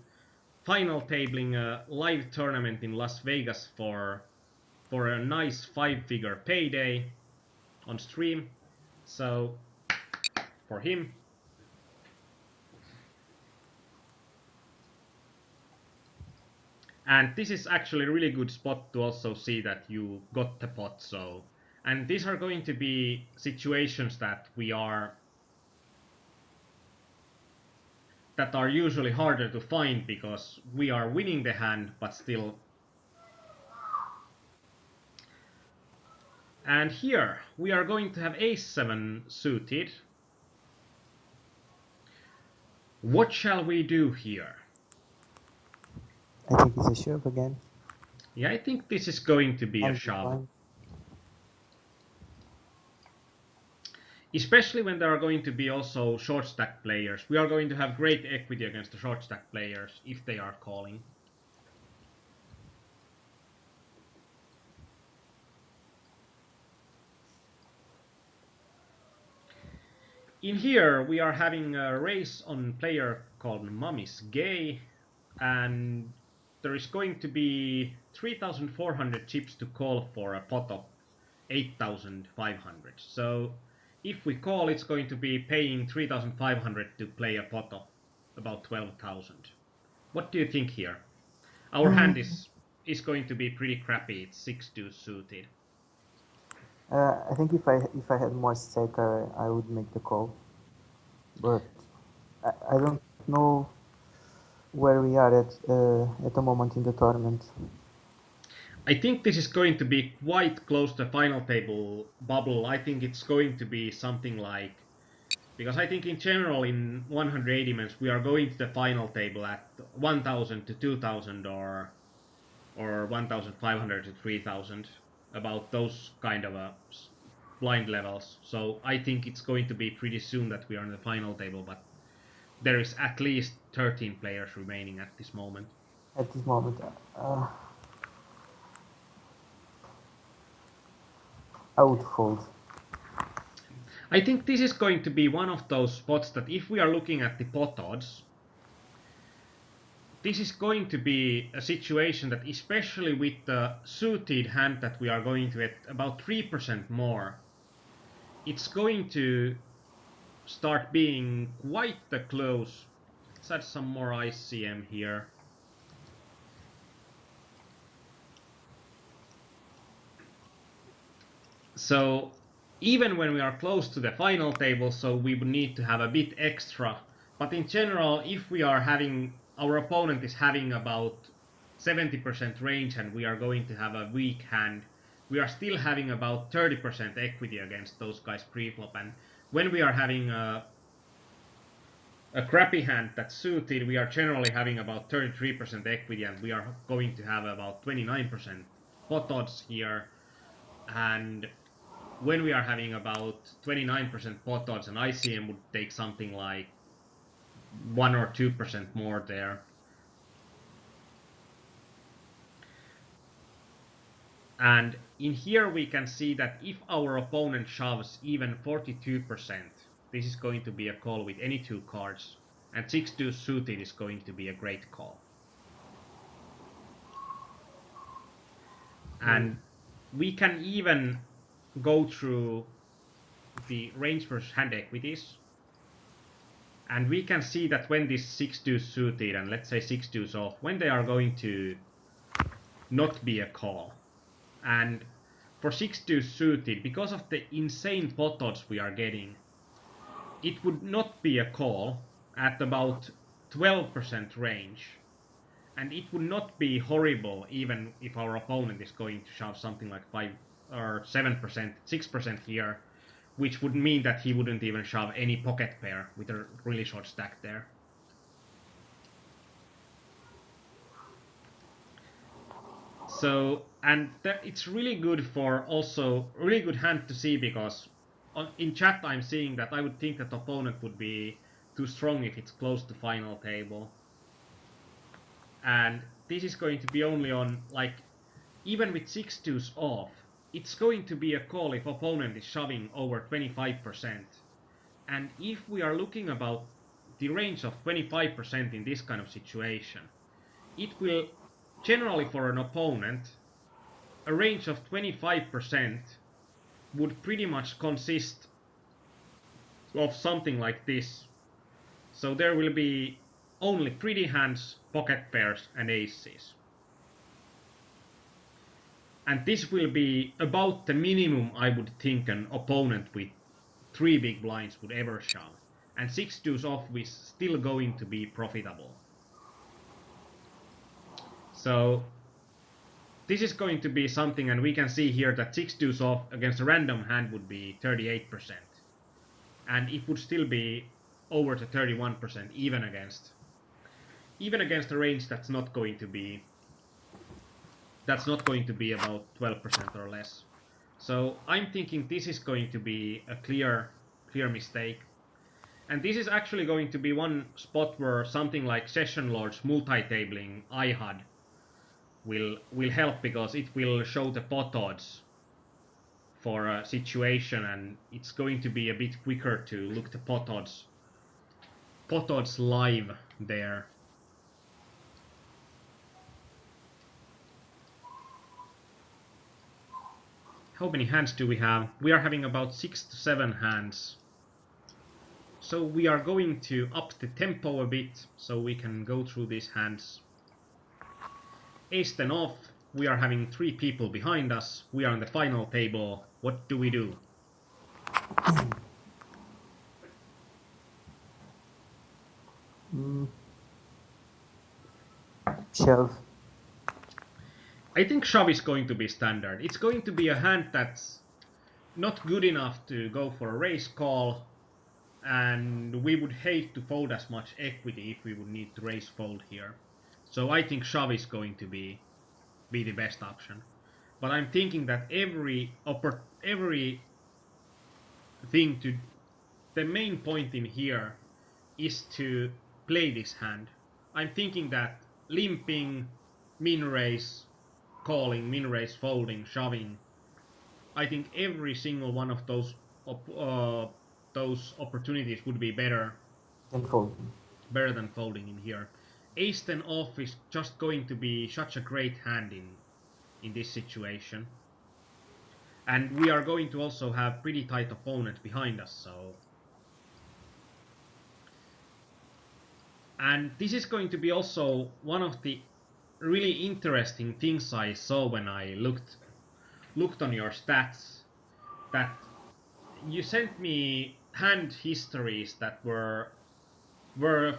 final tabling a live tournament in Las Vegas for a nice 5-figure payday on stream. So for him. And this is actually a really good spot to also see that you got the pot. So, and these are going to be situations that that are usually harder to find because we are winning the hand, but still. And here we are going to have ace-7 suited. What shall we do here? I think it's a shove again. Yeah, I think this is going to be a And shove. decline. Especially when there are going to be also short stack players. We are going to have great equity against the short stack players if they are calling. In here, we are having a race on player called Mummy's Gay, and there is going to be 3,400 chips to call for a pot of 8,500. So if we call, it's going to be paying 3,500 to play a pot of about 12,000. What do you think here? Our hand Mm, is going to be pretty crappy. It's 6-2 suited. I think if I had more stake, I would make the call, but I don't know where we are at the moment in the tournament. I think this is going to be quite close to the final table bubble. I think it's going to be something like, because I think in general in 180 minutes we are going to the final table at 1,000 to 2,000 or 1,500 to 3,000, about those kind of blind levels. So I think it's going to be pretty soon that we are in the final table, but there is at least 13 players remaining at this moment. At this moment, uh, I would fold. I think this is going to be one of those spots that if we are looking at the pot odds, this is going to be a situation that, especially with the suited hand that we are going to get about 3% more, it's going to start being quite the close. Let's add some more ICM here. So even when we are close to the final table, so we would need to have a bit extra. But in general, if we are having, our opponent is having about 70% range and we are going to have a weak hand, we are still having about 30% equity against those guys pre-flop. And when we are having a crappy hand that's suited, we are generally having about 33% equity and we are going to have about 29% pot odds here. And when we are having about 29% pot odds, and ICM would take something like 1 or 2% more there. And in here we can see that if our opponent shoves even 42%, this is going to be a call with any two cards, and 6-2 suited is going to be a great call. Mm. And we can even go through the range versus hand equities, and we can see that when this 6-2 suited and let's say 6-2's off, when they are going to not be a call. And for 6-2 suited, because of the insane pot odds we are getting, it would not be a call at about 12% range. And it would not be horrible even if our opponent is going to shove something like 5 or 7%, 6% here, which would mean that he wouldn't even shove any pocket pair with a really short stack there. So, and it's really good for also really good hand to see because in chat I'm seeing that I would think that opponent would be too strong if it's close to final table. And this is going to be only on, like, even with 6-2s off, it's going to be a call if opponent is shoving over 25%. And if we are looking about the range of 25% in this kind of situation, it will generally for an opponent, a range of 25% would pretty much consist of something like this. So there will be only pretty hands, pocket pairs, and aces. And this will be about the minimum I would think an opponent with 3 big blinds would ever shove. And 6 deuce off is still going to be profitable. So this is going to be something, and we can see here that 6 deuce off against a random hand would be 38%. And it would still be over to 31% even against a range that's not going to be about 12% or less. So I'm thinking this is going to be a clear mistake. And this is actually going to be one spot where something like Session Lord's multi-tabling IHUD will help, because it will show the pot odds for a situation, and it's going to be a bit quicker to look the pot odds live there. How many hands do we have? We are having about 6 to 7 hands. So we are going to up the tempo a bit so we can go through these hands. Ace 10 off. We are having 3 people behind us. We are on the final table. What do we do? Shove. I think shove is going to be standard. It's going to be a hand that's not good enough to go for a raise call, and we would hate to fold as much equity if we would need to raise fold here. So I think shove is going to be the best option. But I'm thinking that every thing to the main point in here is to play this hand. I'm thinking that limping, min raise, calling, min raise, folding, shoving. I think every single one of those opportunities would be better Then fold. than folding in here. Ace 10 off is just going to be such a great hand in this situation. And we are going to also have pretty tight opponent behind us, so. And this is going to be also one of the really interesting things I saw when I looked on your stats, that you sent me hand histories that were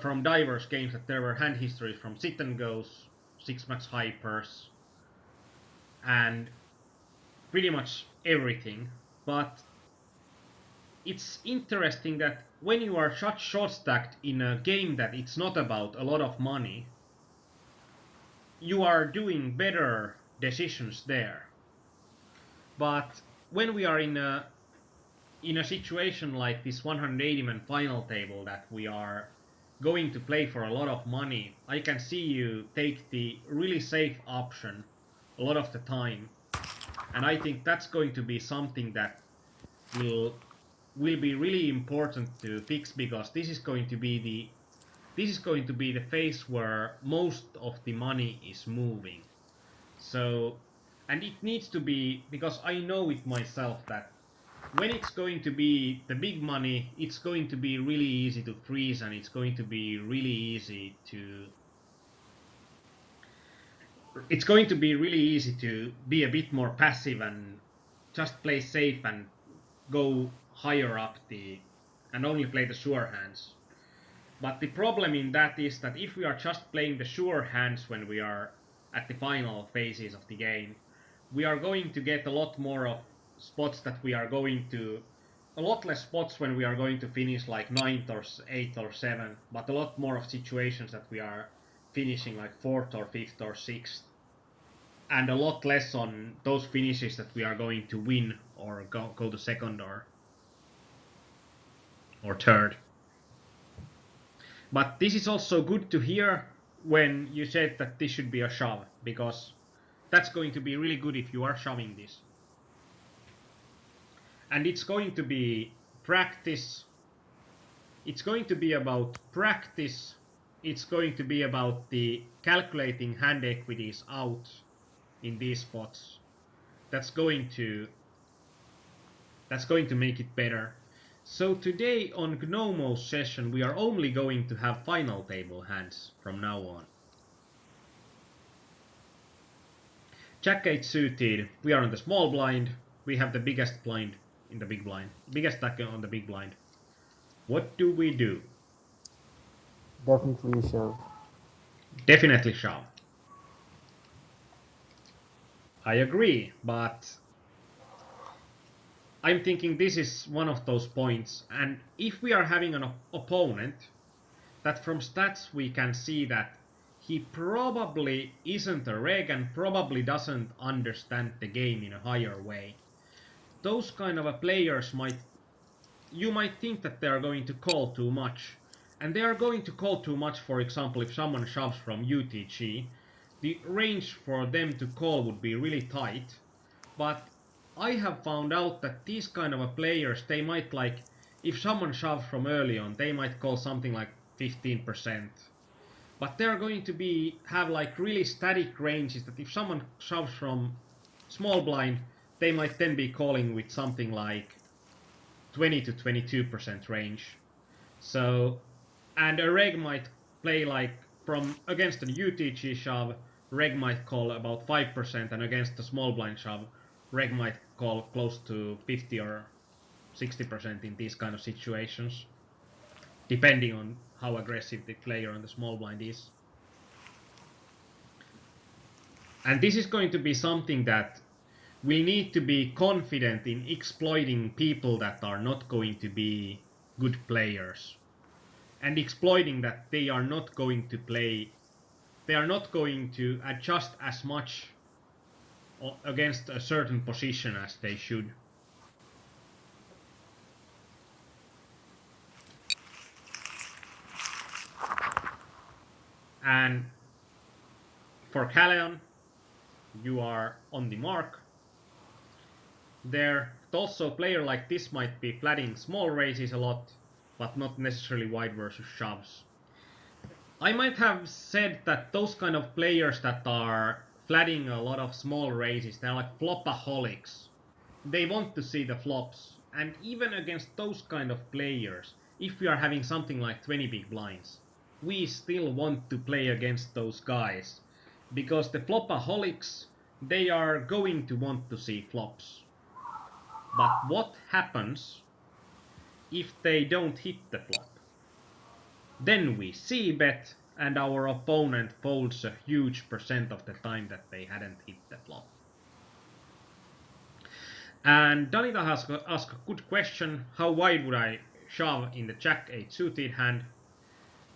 from diverse games, that there were hand histories from sit and goes, 6 max hypers, and pretty much everything. But it's interesting that when you are such short stacked in a game that it's not about a lot of money, you are doing better decisions there. But when we are in a situation like this 180-man final table that we are going to play for a lot of money, I can see you take the really safe option a lot of the time. And I think that's going to be something that will be really important to fix, because this is going to be the phase where most of the money is moving. So, and it needs to be, because I know it myself, that when it's going to be the big money, it's going to be really easy to freeze, and it's going to be really easy to be a bit more passive and just play safe and go higher up and only play the sure hands. But the problem in that is that if we are just playing the sure hands when we are at the final phases of the game, we are going to get a lot more of spots that we are going to, a lot less spots when we are going to finish like 9th or 8th or 7th, but a lot more of situations that we are finishing like 4th or 5th or 6th, and a lot less on those finishes that we are going to win or go to second or third. But this is also good to hear when you said that this should be a shove, because that's going to be really good if you are shoving this. And it's going to be practice. It's going to be about practice. it's going to be about the calculating hand equities out in these spots. That's going to make it better. So today on Gnomo's session, we are only going to have final table hands from now on. Jack 8 suited, we are on the small blind. We have the biggest blind in the big blind, biggest stack on the big blind. What do we do? Definitely a shove. Definitely shove. I agree, but I'm thinking this is one of those points, and if we are having an opponent that from stats we can see that he probably isn't a reg and probably doesn't understand the game in a higher way, those kind of players you might think that they are going to call too much. And they are going to call too much, for example, if someone shoves from UTG, the range for them to call would be really tight. But I have found out that these kind of players, they might like, if someone shoves from early on, they might call something like 15%. But they're going to have like really static ranges that if someone shoves from small blind, they might then be calling with something like 20 to 22% range. So, and a reg might play like from against an UTG shove, reg might call about 5%, and against a small blind shove, reg might call close to 50 or 60% in these kind of situations, depending on how aggressive the player on the small blind is. And this is going to be something that we need to be confident in exploiting people that are not going to be good players, and exploiting that they are not going to play, they are not going to adjust as much against a certain position as they should. And for Calleon, you are on the mark. There, also a player like this might be flatting small raises a lot, but not necessarily wide versus shoves. I might have said that those kind of players that are flatting a lot of small raises, they're like flopaholics. They want to see the flops. And even against those kind of players, if we are having something like 20 big blinds, we still want to play against those guys. Because the flopaholics, they are going to want to see flops. But what happens if they don't hit the flop? Then we c-bet, and our opponent folds a huge percent of the time that they hadn't hit the flop. And Danita has asked a good question. How wide would I shove in the Jack 8 suited hand?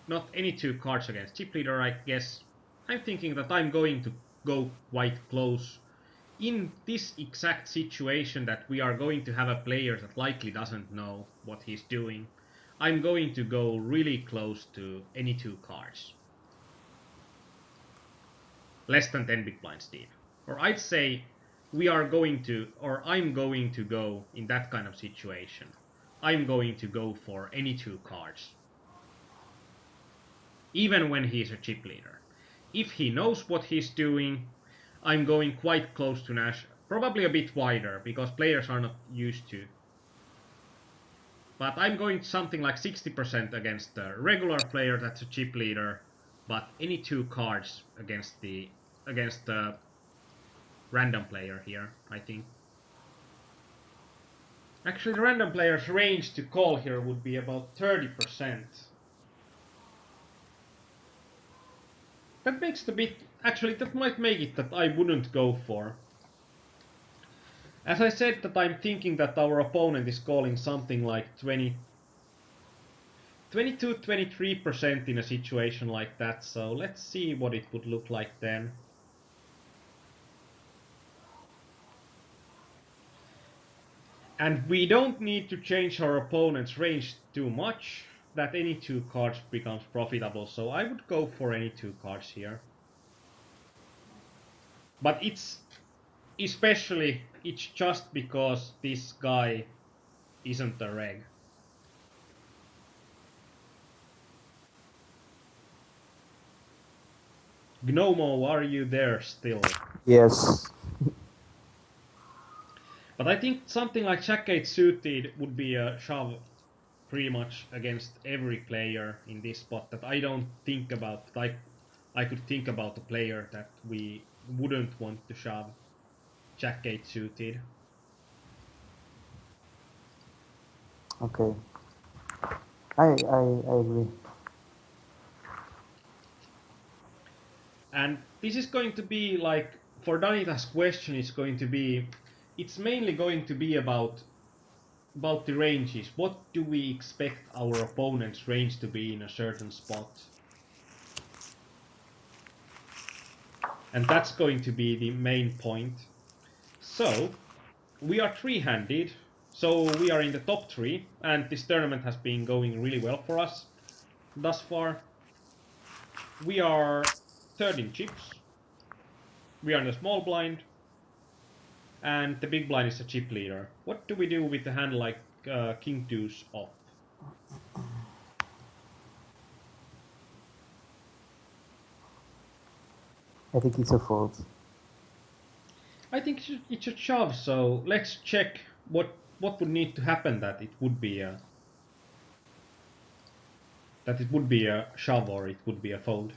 Not any two cards against chip leader, I guess. I'm thinking that I'm going to go quite close. In this exact situation that we are going to have a player that likely doesn't know what he's doing, I'm going to go really close to any two cards. Less than 10 big blinds deep. Or I'd say I'm going to go in that kind of situation. I'm going to go for any two cards. Even when he's a chip leader. If he knows what he's doing, I'm going quite close to Nash. Probably a bit wider, because players are not used to. But I'm going something like 60% against the regular player that's a chip leader, but any two cards against the random player here, I think. Actually, the random player's range to call here would be about 30%. That makes the bit... Actually, that might make it that I wouldn't go for. As I said, that I'm thinking that our opponent is calling something like 22-23% in a situation like that, so let's see what it would look like then. And we don't need to change our opponent's range too much, that any two cards becomes profitable, so I would go for any two cards here. But it's just because this guy isn't a reg. Gnomo, are you there still? Yes. But I think something like Jack 8 suited would be a shove pretty much against every player in this spot that I don't think about. I could think about a player that we wouldn't want to shove Jack 8 suited. Okay. I agree. And this is going to be like, for Danita's question, it's mainly going to be about the ranges. What do we expect our opponent's range to be in a certain spot? And that's going to be the main point. So, we are three-handed, so we are in the top three, and this tournament has been going really well for us thus far. We are third in chips, we are in the small blind, and the big blind is a chip leader. What do we do with a hand like King Deuce off? I think it's a fold. I think it should shove, so let's check what would need to happen that it would be a shove or it would be a fold.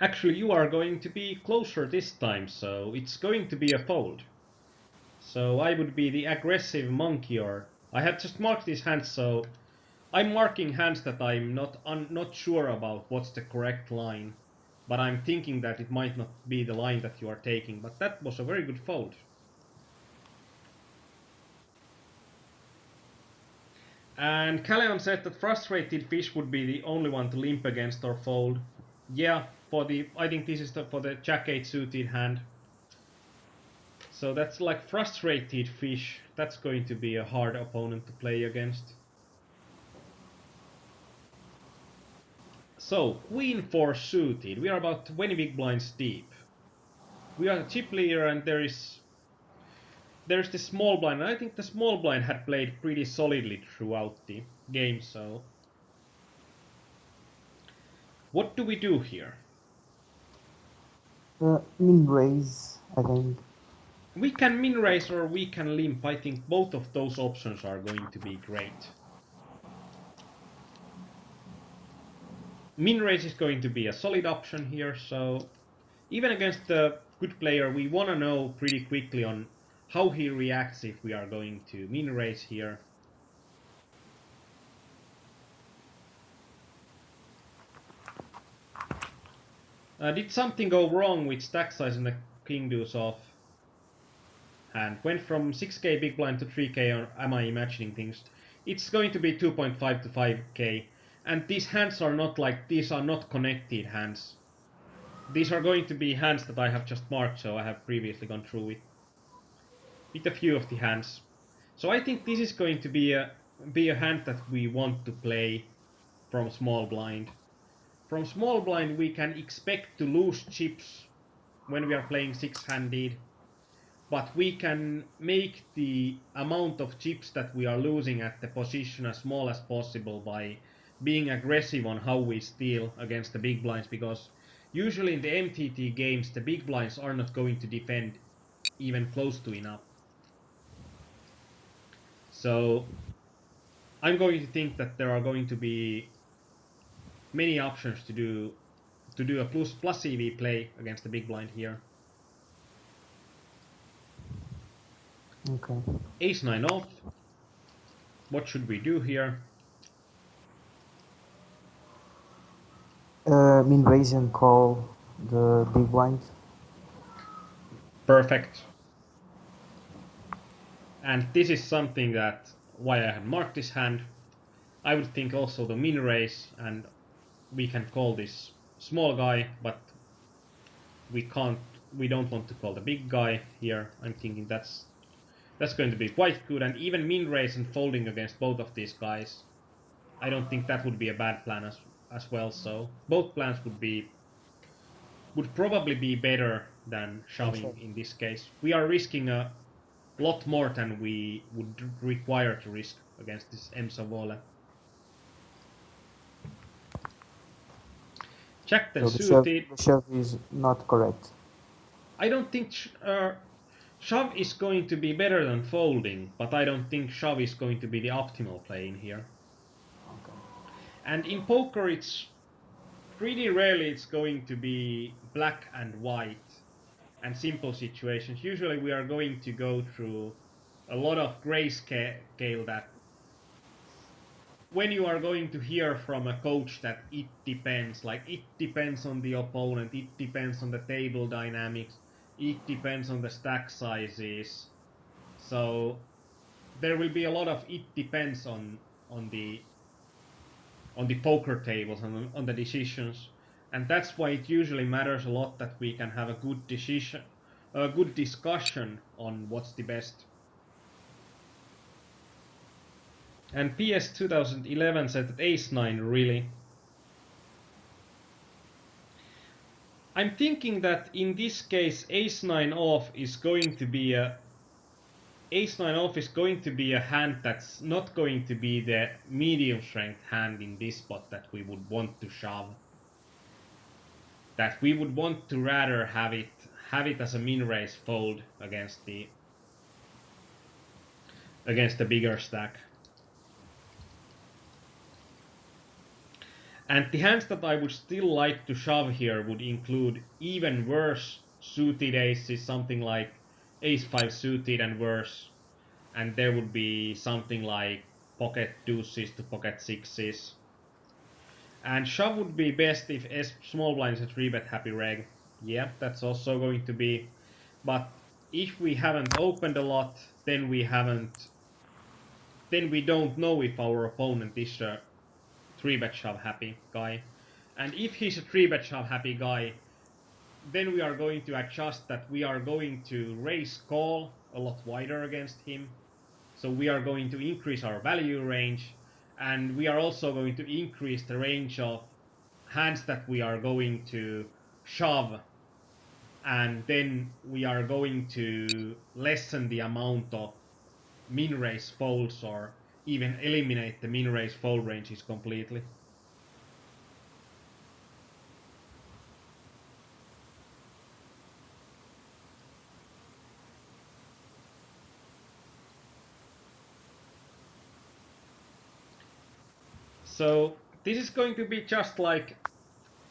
Actually, you are going to be closer this time, so it's going to be a fold. So I would be the aggressive monkey, or I have just marked these hands, so I'm marking hands that I'm not sure about what's the correct line, but I'm thinking that it might not be the line that you are taking, but that was a very good fold. And Calleon said that frustrated fish would be the only one to limp against or fold. Yeah, I think this is for the Jack 8 suited hand. So that's like frustrated fish. That's going to be a hard opponent to play against. So, Queen 4 suited. We are about 20 big blinds deep. We are the chip leader and there's the small blind. And I think the small blind had played pretty solidly throughout the game, so what do we do here? Min raise, I think. We can min raise or we can limp. I think both of those options are going to be great. Min raise is going to be a solid option here, so even against the good player, we want to know pretty quickly on how he reacts if we are going to min raise here. Did something go wrong with stack size in the king deuce off hand? Went from 6k big blind to 3k, or am I imagining things? It's going to be 2.5 to 5k, and these hands are not like, these are not connected hands. These are going to be hands that I have just marked, so I have previously gone through with a few of the hands. So I think this is going to be a hand that we want to play from small blind. From small blind we can expect to lose chips when we are playing six-handed, but we can make the amount of chips that we are losing at the position as small as possible by being aggressive on how we steal against the big blinds, because usually in the MTT games the big blinds are not going to defend even close to enough. So I'm going to think that there are going to be many options to do a plus EV play against the big blind here. Okay. Ace 9 off. What should we do here? Min raise and call the big blind. Perfect. And this is something that why I had marked this hand. I would think also the min raise, and we can call this small guy, but we can't. We don't want to call the big guy here. I'm thinking that's going to be quite good, and even min raise and folding against both of these guys, I don't think that would be a bad plan as well. So both plans would probably be better than Gotcha. shoving in this case. We are risking a lot more than we would require to risk. against this Emsa Vole. Jack then So suited. the shove is not correct. I don't think shove is going to be better than folding, but I don't think shove is going to be the optimal play in here. Okay. And in poker, it's pretty rarely it's going to be black and white and simple situations. Usually we are going to go through a lot of grayscale that when you are going to hear from a coach that it depends, like it depends on the opponent, it depends on the table dynamics, it depends on the stack sizes. So there will be a lot of it depends on the on the poker tables and on the decisions, and that's why it usually matters a lot that we can have a good discussion on what's the best. And PS 2011 said that Ace 9 really. I'm thinking that in this case Ace 9 off is going to be a Ace 9 off is going to be a hand that's not going to be the medium strength hand in this spot that we would want to shove. That we would want to rather have it as a min raise fold against the bigger stack. And the hands that I would still like to shove here would include even worse suited aces, something like ace 5 suited and worse. And there would be something like pocket deuces to pocket sixes. And shove would be best if small blind is a 3-bet happy reg. Yeah, that's also going to be. But if we haven't opened a lot, then we don't know if our opponent is a 3-bet shove happy guy. And if he's a 3-bet shove happy guy, then we are going to adjust that we are going to raise call a lot wider against him. So we are going to increase our value range, and we are also going to increase the range of hands that we are going to shove, and then we are going to lessen the amount of min raise folds or even eliminate the min raise fold ranges completely. So this is going to be just like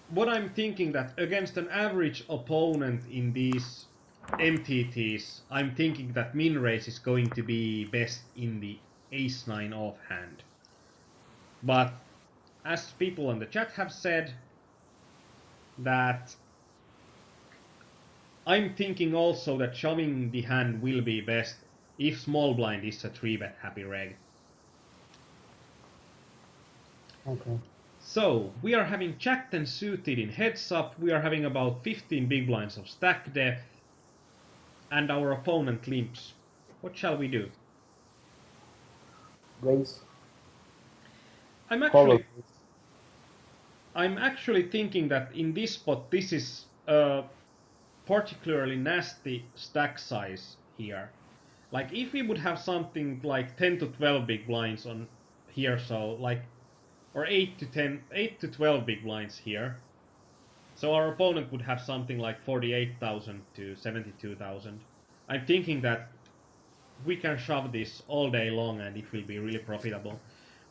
what I'm thinking that against an average opponent in these MTTs, I'm thinking that min raise is going to be best in the ace 9 offhand. But as people in the chat have said, that I'm thinking also that shoving the hand will be best if small blind is a 3-bet happy reg. Okay. So we are having jack 10 suited in heads up, we are having about 15 big blinds of stack depth, and our opponent limps. What shall we do? Raise. I'm Call or actually raise. I'm actually thinking that in this spot this is a particularly nasty stack size here. Like if we would have something like 10 to 12 big blinds on here, so like or 8 to 12 big blinds here. So our opponent would have something like 48,000 to 72,000. I'm thinking that we can shove this all day long and it will be really profitable.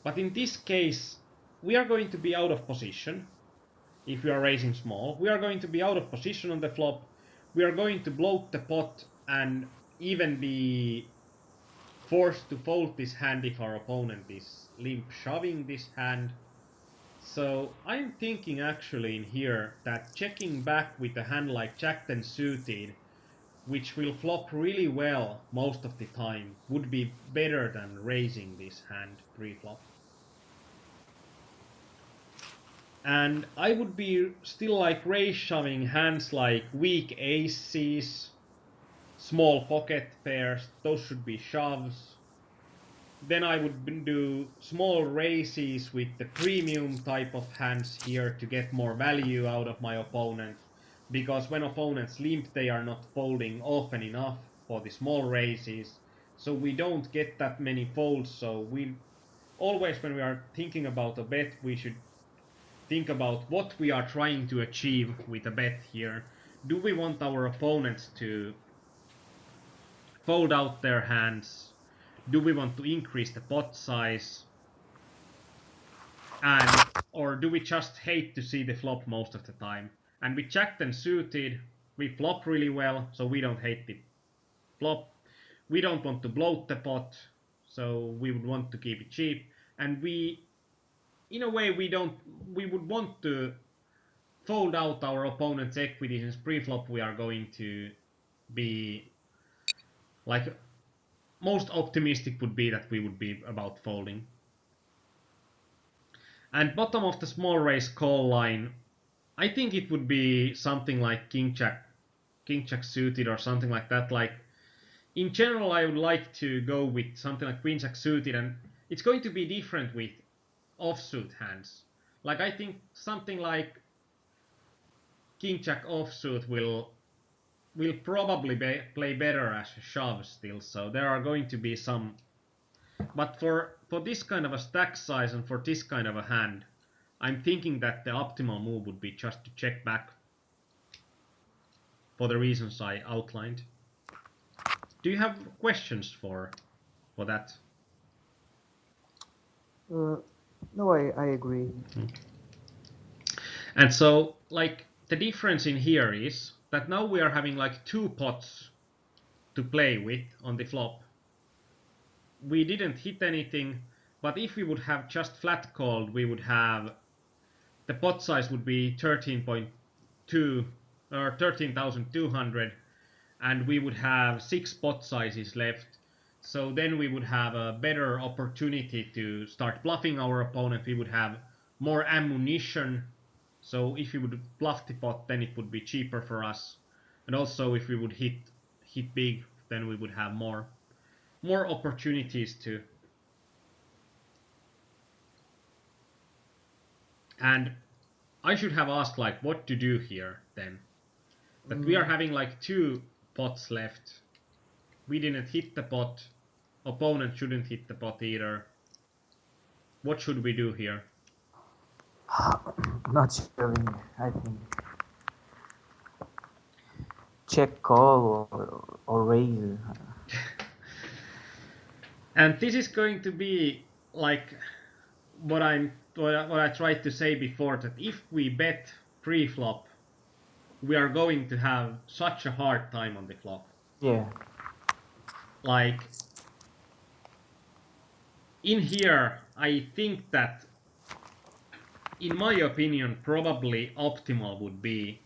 But in this case, we are going to be out of position if we are raising small. We are going to be out of position on the flop. We are going to bloat the pot and even be forced to fold this hand if our opponent is limp shoving this hand. So I'm thinking actually in here that checking back with a hand like Jack 10 suited, which will flop really well most of the time, would be better than raising this hand pre-flop. And I would be still like raise shoving hands like weak aces, small pocket pairs, those should be shoves. Then I would do small raises with the premium type of hands here to get more value out of my opponent. Because when opponents limp, they are not folding often enough for the small raises. So we don't get that many folds. So always when we are thinking about a bet, we should think about what we are trying to achieve with a bet here. Do we want our opponents to fold out their hands? Do we want to increase the pot size? And or do we just hate to see the flop most of the time? And with jack ten suited, we flop really well, so we don't hate the flop. We don't want to bloat the pot, so we would want to keep it cheap. And we, in a way, we would want to fold out our opponent's equity since pre-flop we are going to be like most optimistic would be that we would be about folding. And bottom of the small raise call line, I think it would be something like king jack suited or something like that. Like in general, I would like to go with something like queen jack suited, and it's going to be different with offsuit hands. Like I think something like king jack offsuit will probably play better as a shove still. So there are going to be some, but for this kind of a stack size and for this kind of a hand, I'm thinking that the optimal move would be just to check back for the reasons I outlined. Do you have questions for that? No, I agree. And so, like, the difference in here is that now we are having like two pots to play with on the flop. We didn't hit anything, but if we would have just flat called, we would have the pot size would be 13.2 or 13,200, and we would have 6 pot sizes left. So then we would have a better opportunity to start bluffing our opponent. We would have more ammunition. So if we would bluff the pot, then it would be cheaper for us. And also if we would hit big, then we would have more opportunities to. And I should have asked like what to do here then. That we are Mm, having like 2 pots left. We didn't hit the pot. Opponent shouldn't hit the pot either. What should we do here? not shoving, I think. Check call or raise. And this is going to be like what I tried to say before, that if we bet pre-flop, we are going to have such a hard time on the flop. Yeah. Like in here, I think that in my opinion, probably optimal would be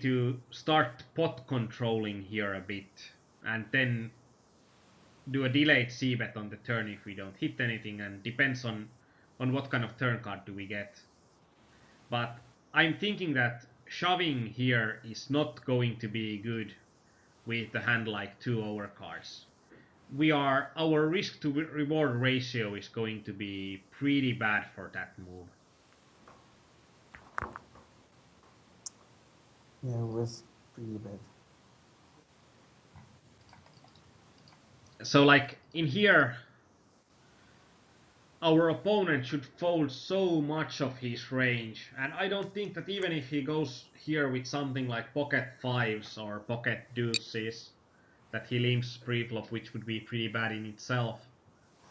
to start pot controlling here a bit, and then do a delayed c-bet on the turn if we don't hit anything, and depends on what kind of turn card do we get. But I'm thinking that shoving here is not going to be good with a hand like 2 overcards. Our risk to reward ratio is going to be pretty bad for that move. Yeah, it was pretty bad. So like in here, our opponent should fold so much of his range, and I don't think that even if he goes here with something like pocket fives or pocket deuces, that he limps pre-flop, which would be pretty bad in itself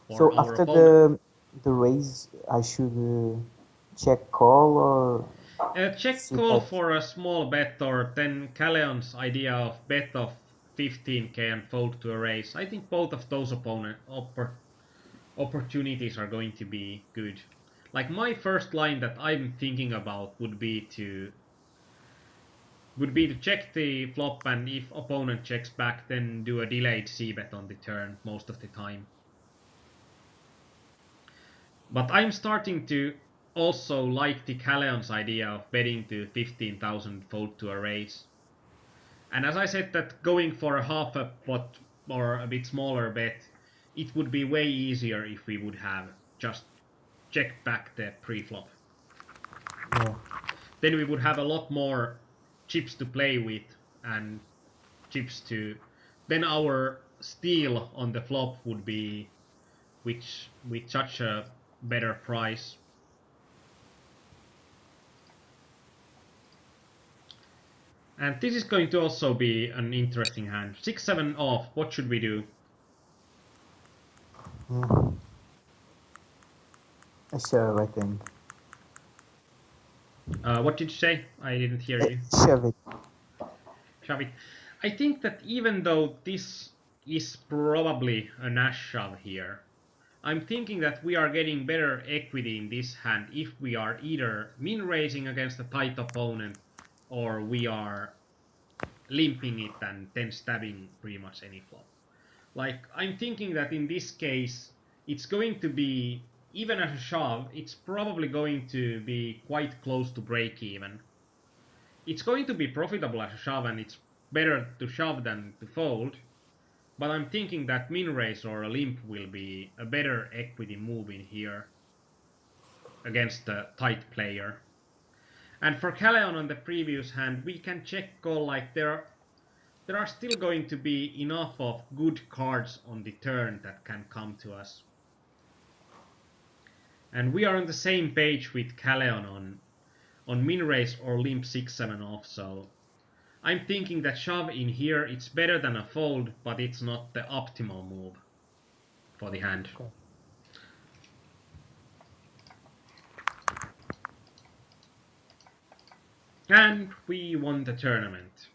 for So our after opponent. the raise, I should check call or Check see call bet. for a small bet, or then Calleon's idea of bet of 15k and fold to a raise. I think both of those opportunities are going to be good. Like my first line that I'm thinking about would be to check the flop, and if opponent checks back, then do a delayed c-bet on the turn most of the time. But I'm starting to also like the Calleon's idea of betting to 15,000 fold to a raise. And as I said, that going for a half a pot or a bit smaller bet, it would be way easier if we would have just checked back the pre-flop. Yeah. Then we would have a lot more chips to play with, and chips to. Then our steal on the flop would be which with such a better price. And this is going to also be an interesting hand. 6-7 off. What should we do? Mm. A shove, I think. What did you say? I didn't hear you. Shove it. Shove it. I think that even though this is probably a Nash shove here, I'm thinking that we are getting better equity in this hand if we are either min raising against a tight opponent or we are limping it and then stabbing pretty much any flop. Like, I'm thinking that in this case, it's going to be, even as a shove, it's probably going to be quite close to break even. It's going to be profitable as a shove, and it's better to shove than to fold. But I'm thinking that min raise or a limp will be a better equity move in here against the tight player. And for Calleon on the previous hand, we can check call like there are still going to be enough of good cards on the turn that can come to us. And we are on the same page with Calleon on min raise or limp 6-7 off, so I'm thinking that shove in here it's better than a fold, but it's not the optimal move for the hand. Okay. And we won the tournament.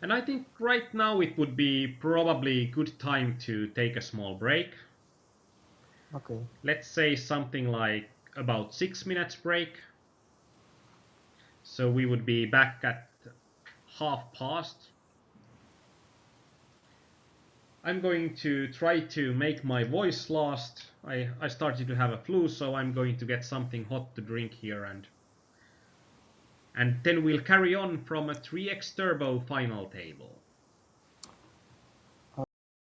And I think right now it would be probably a good time to take a small break. Okay. Let's say something like about 6 minutes break. So we would be back at half past. I'm going to try to make my voice last. I started to have a flu, so I'm going to get something hot to drink here, and then we'll carry on from a 3x turbo final table.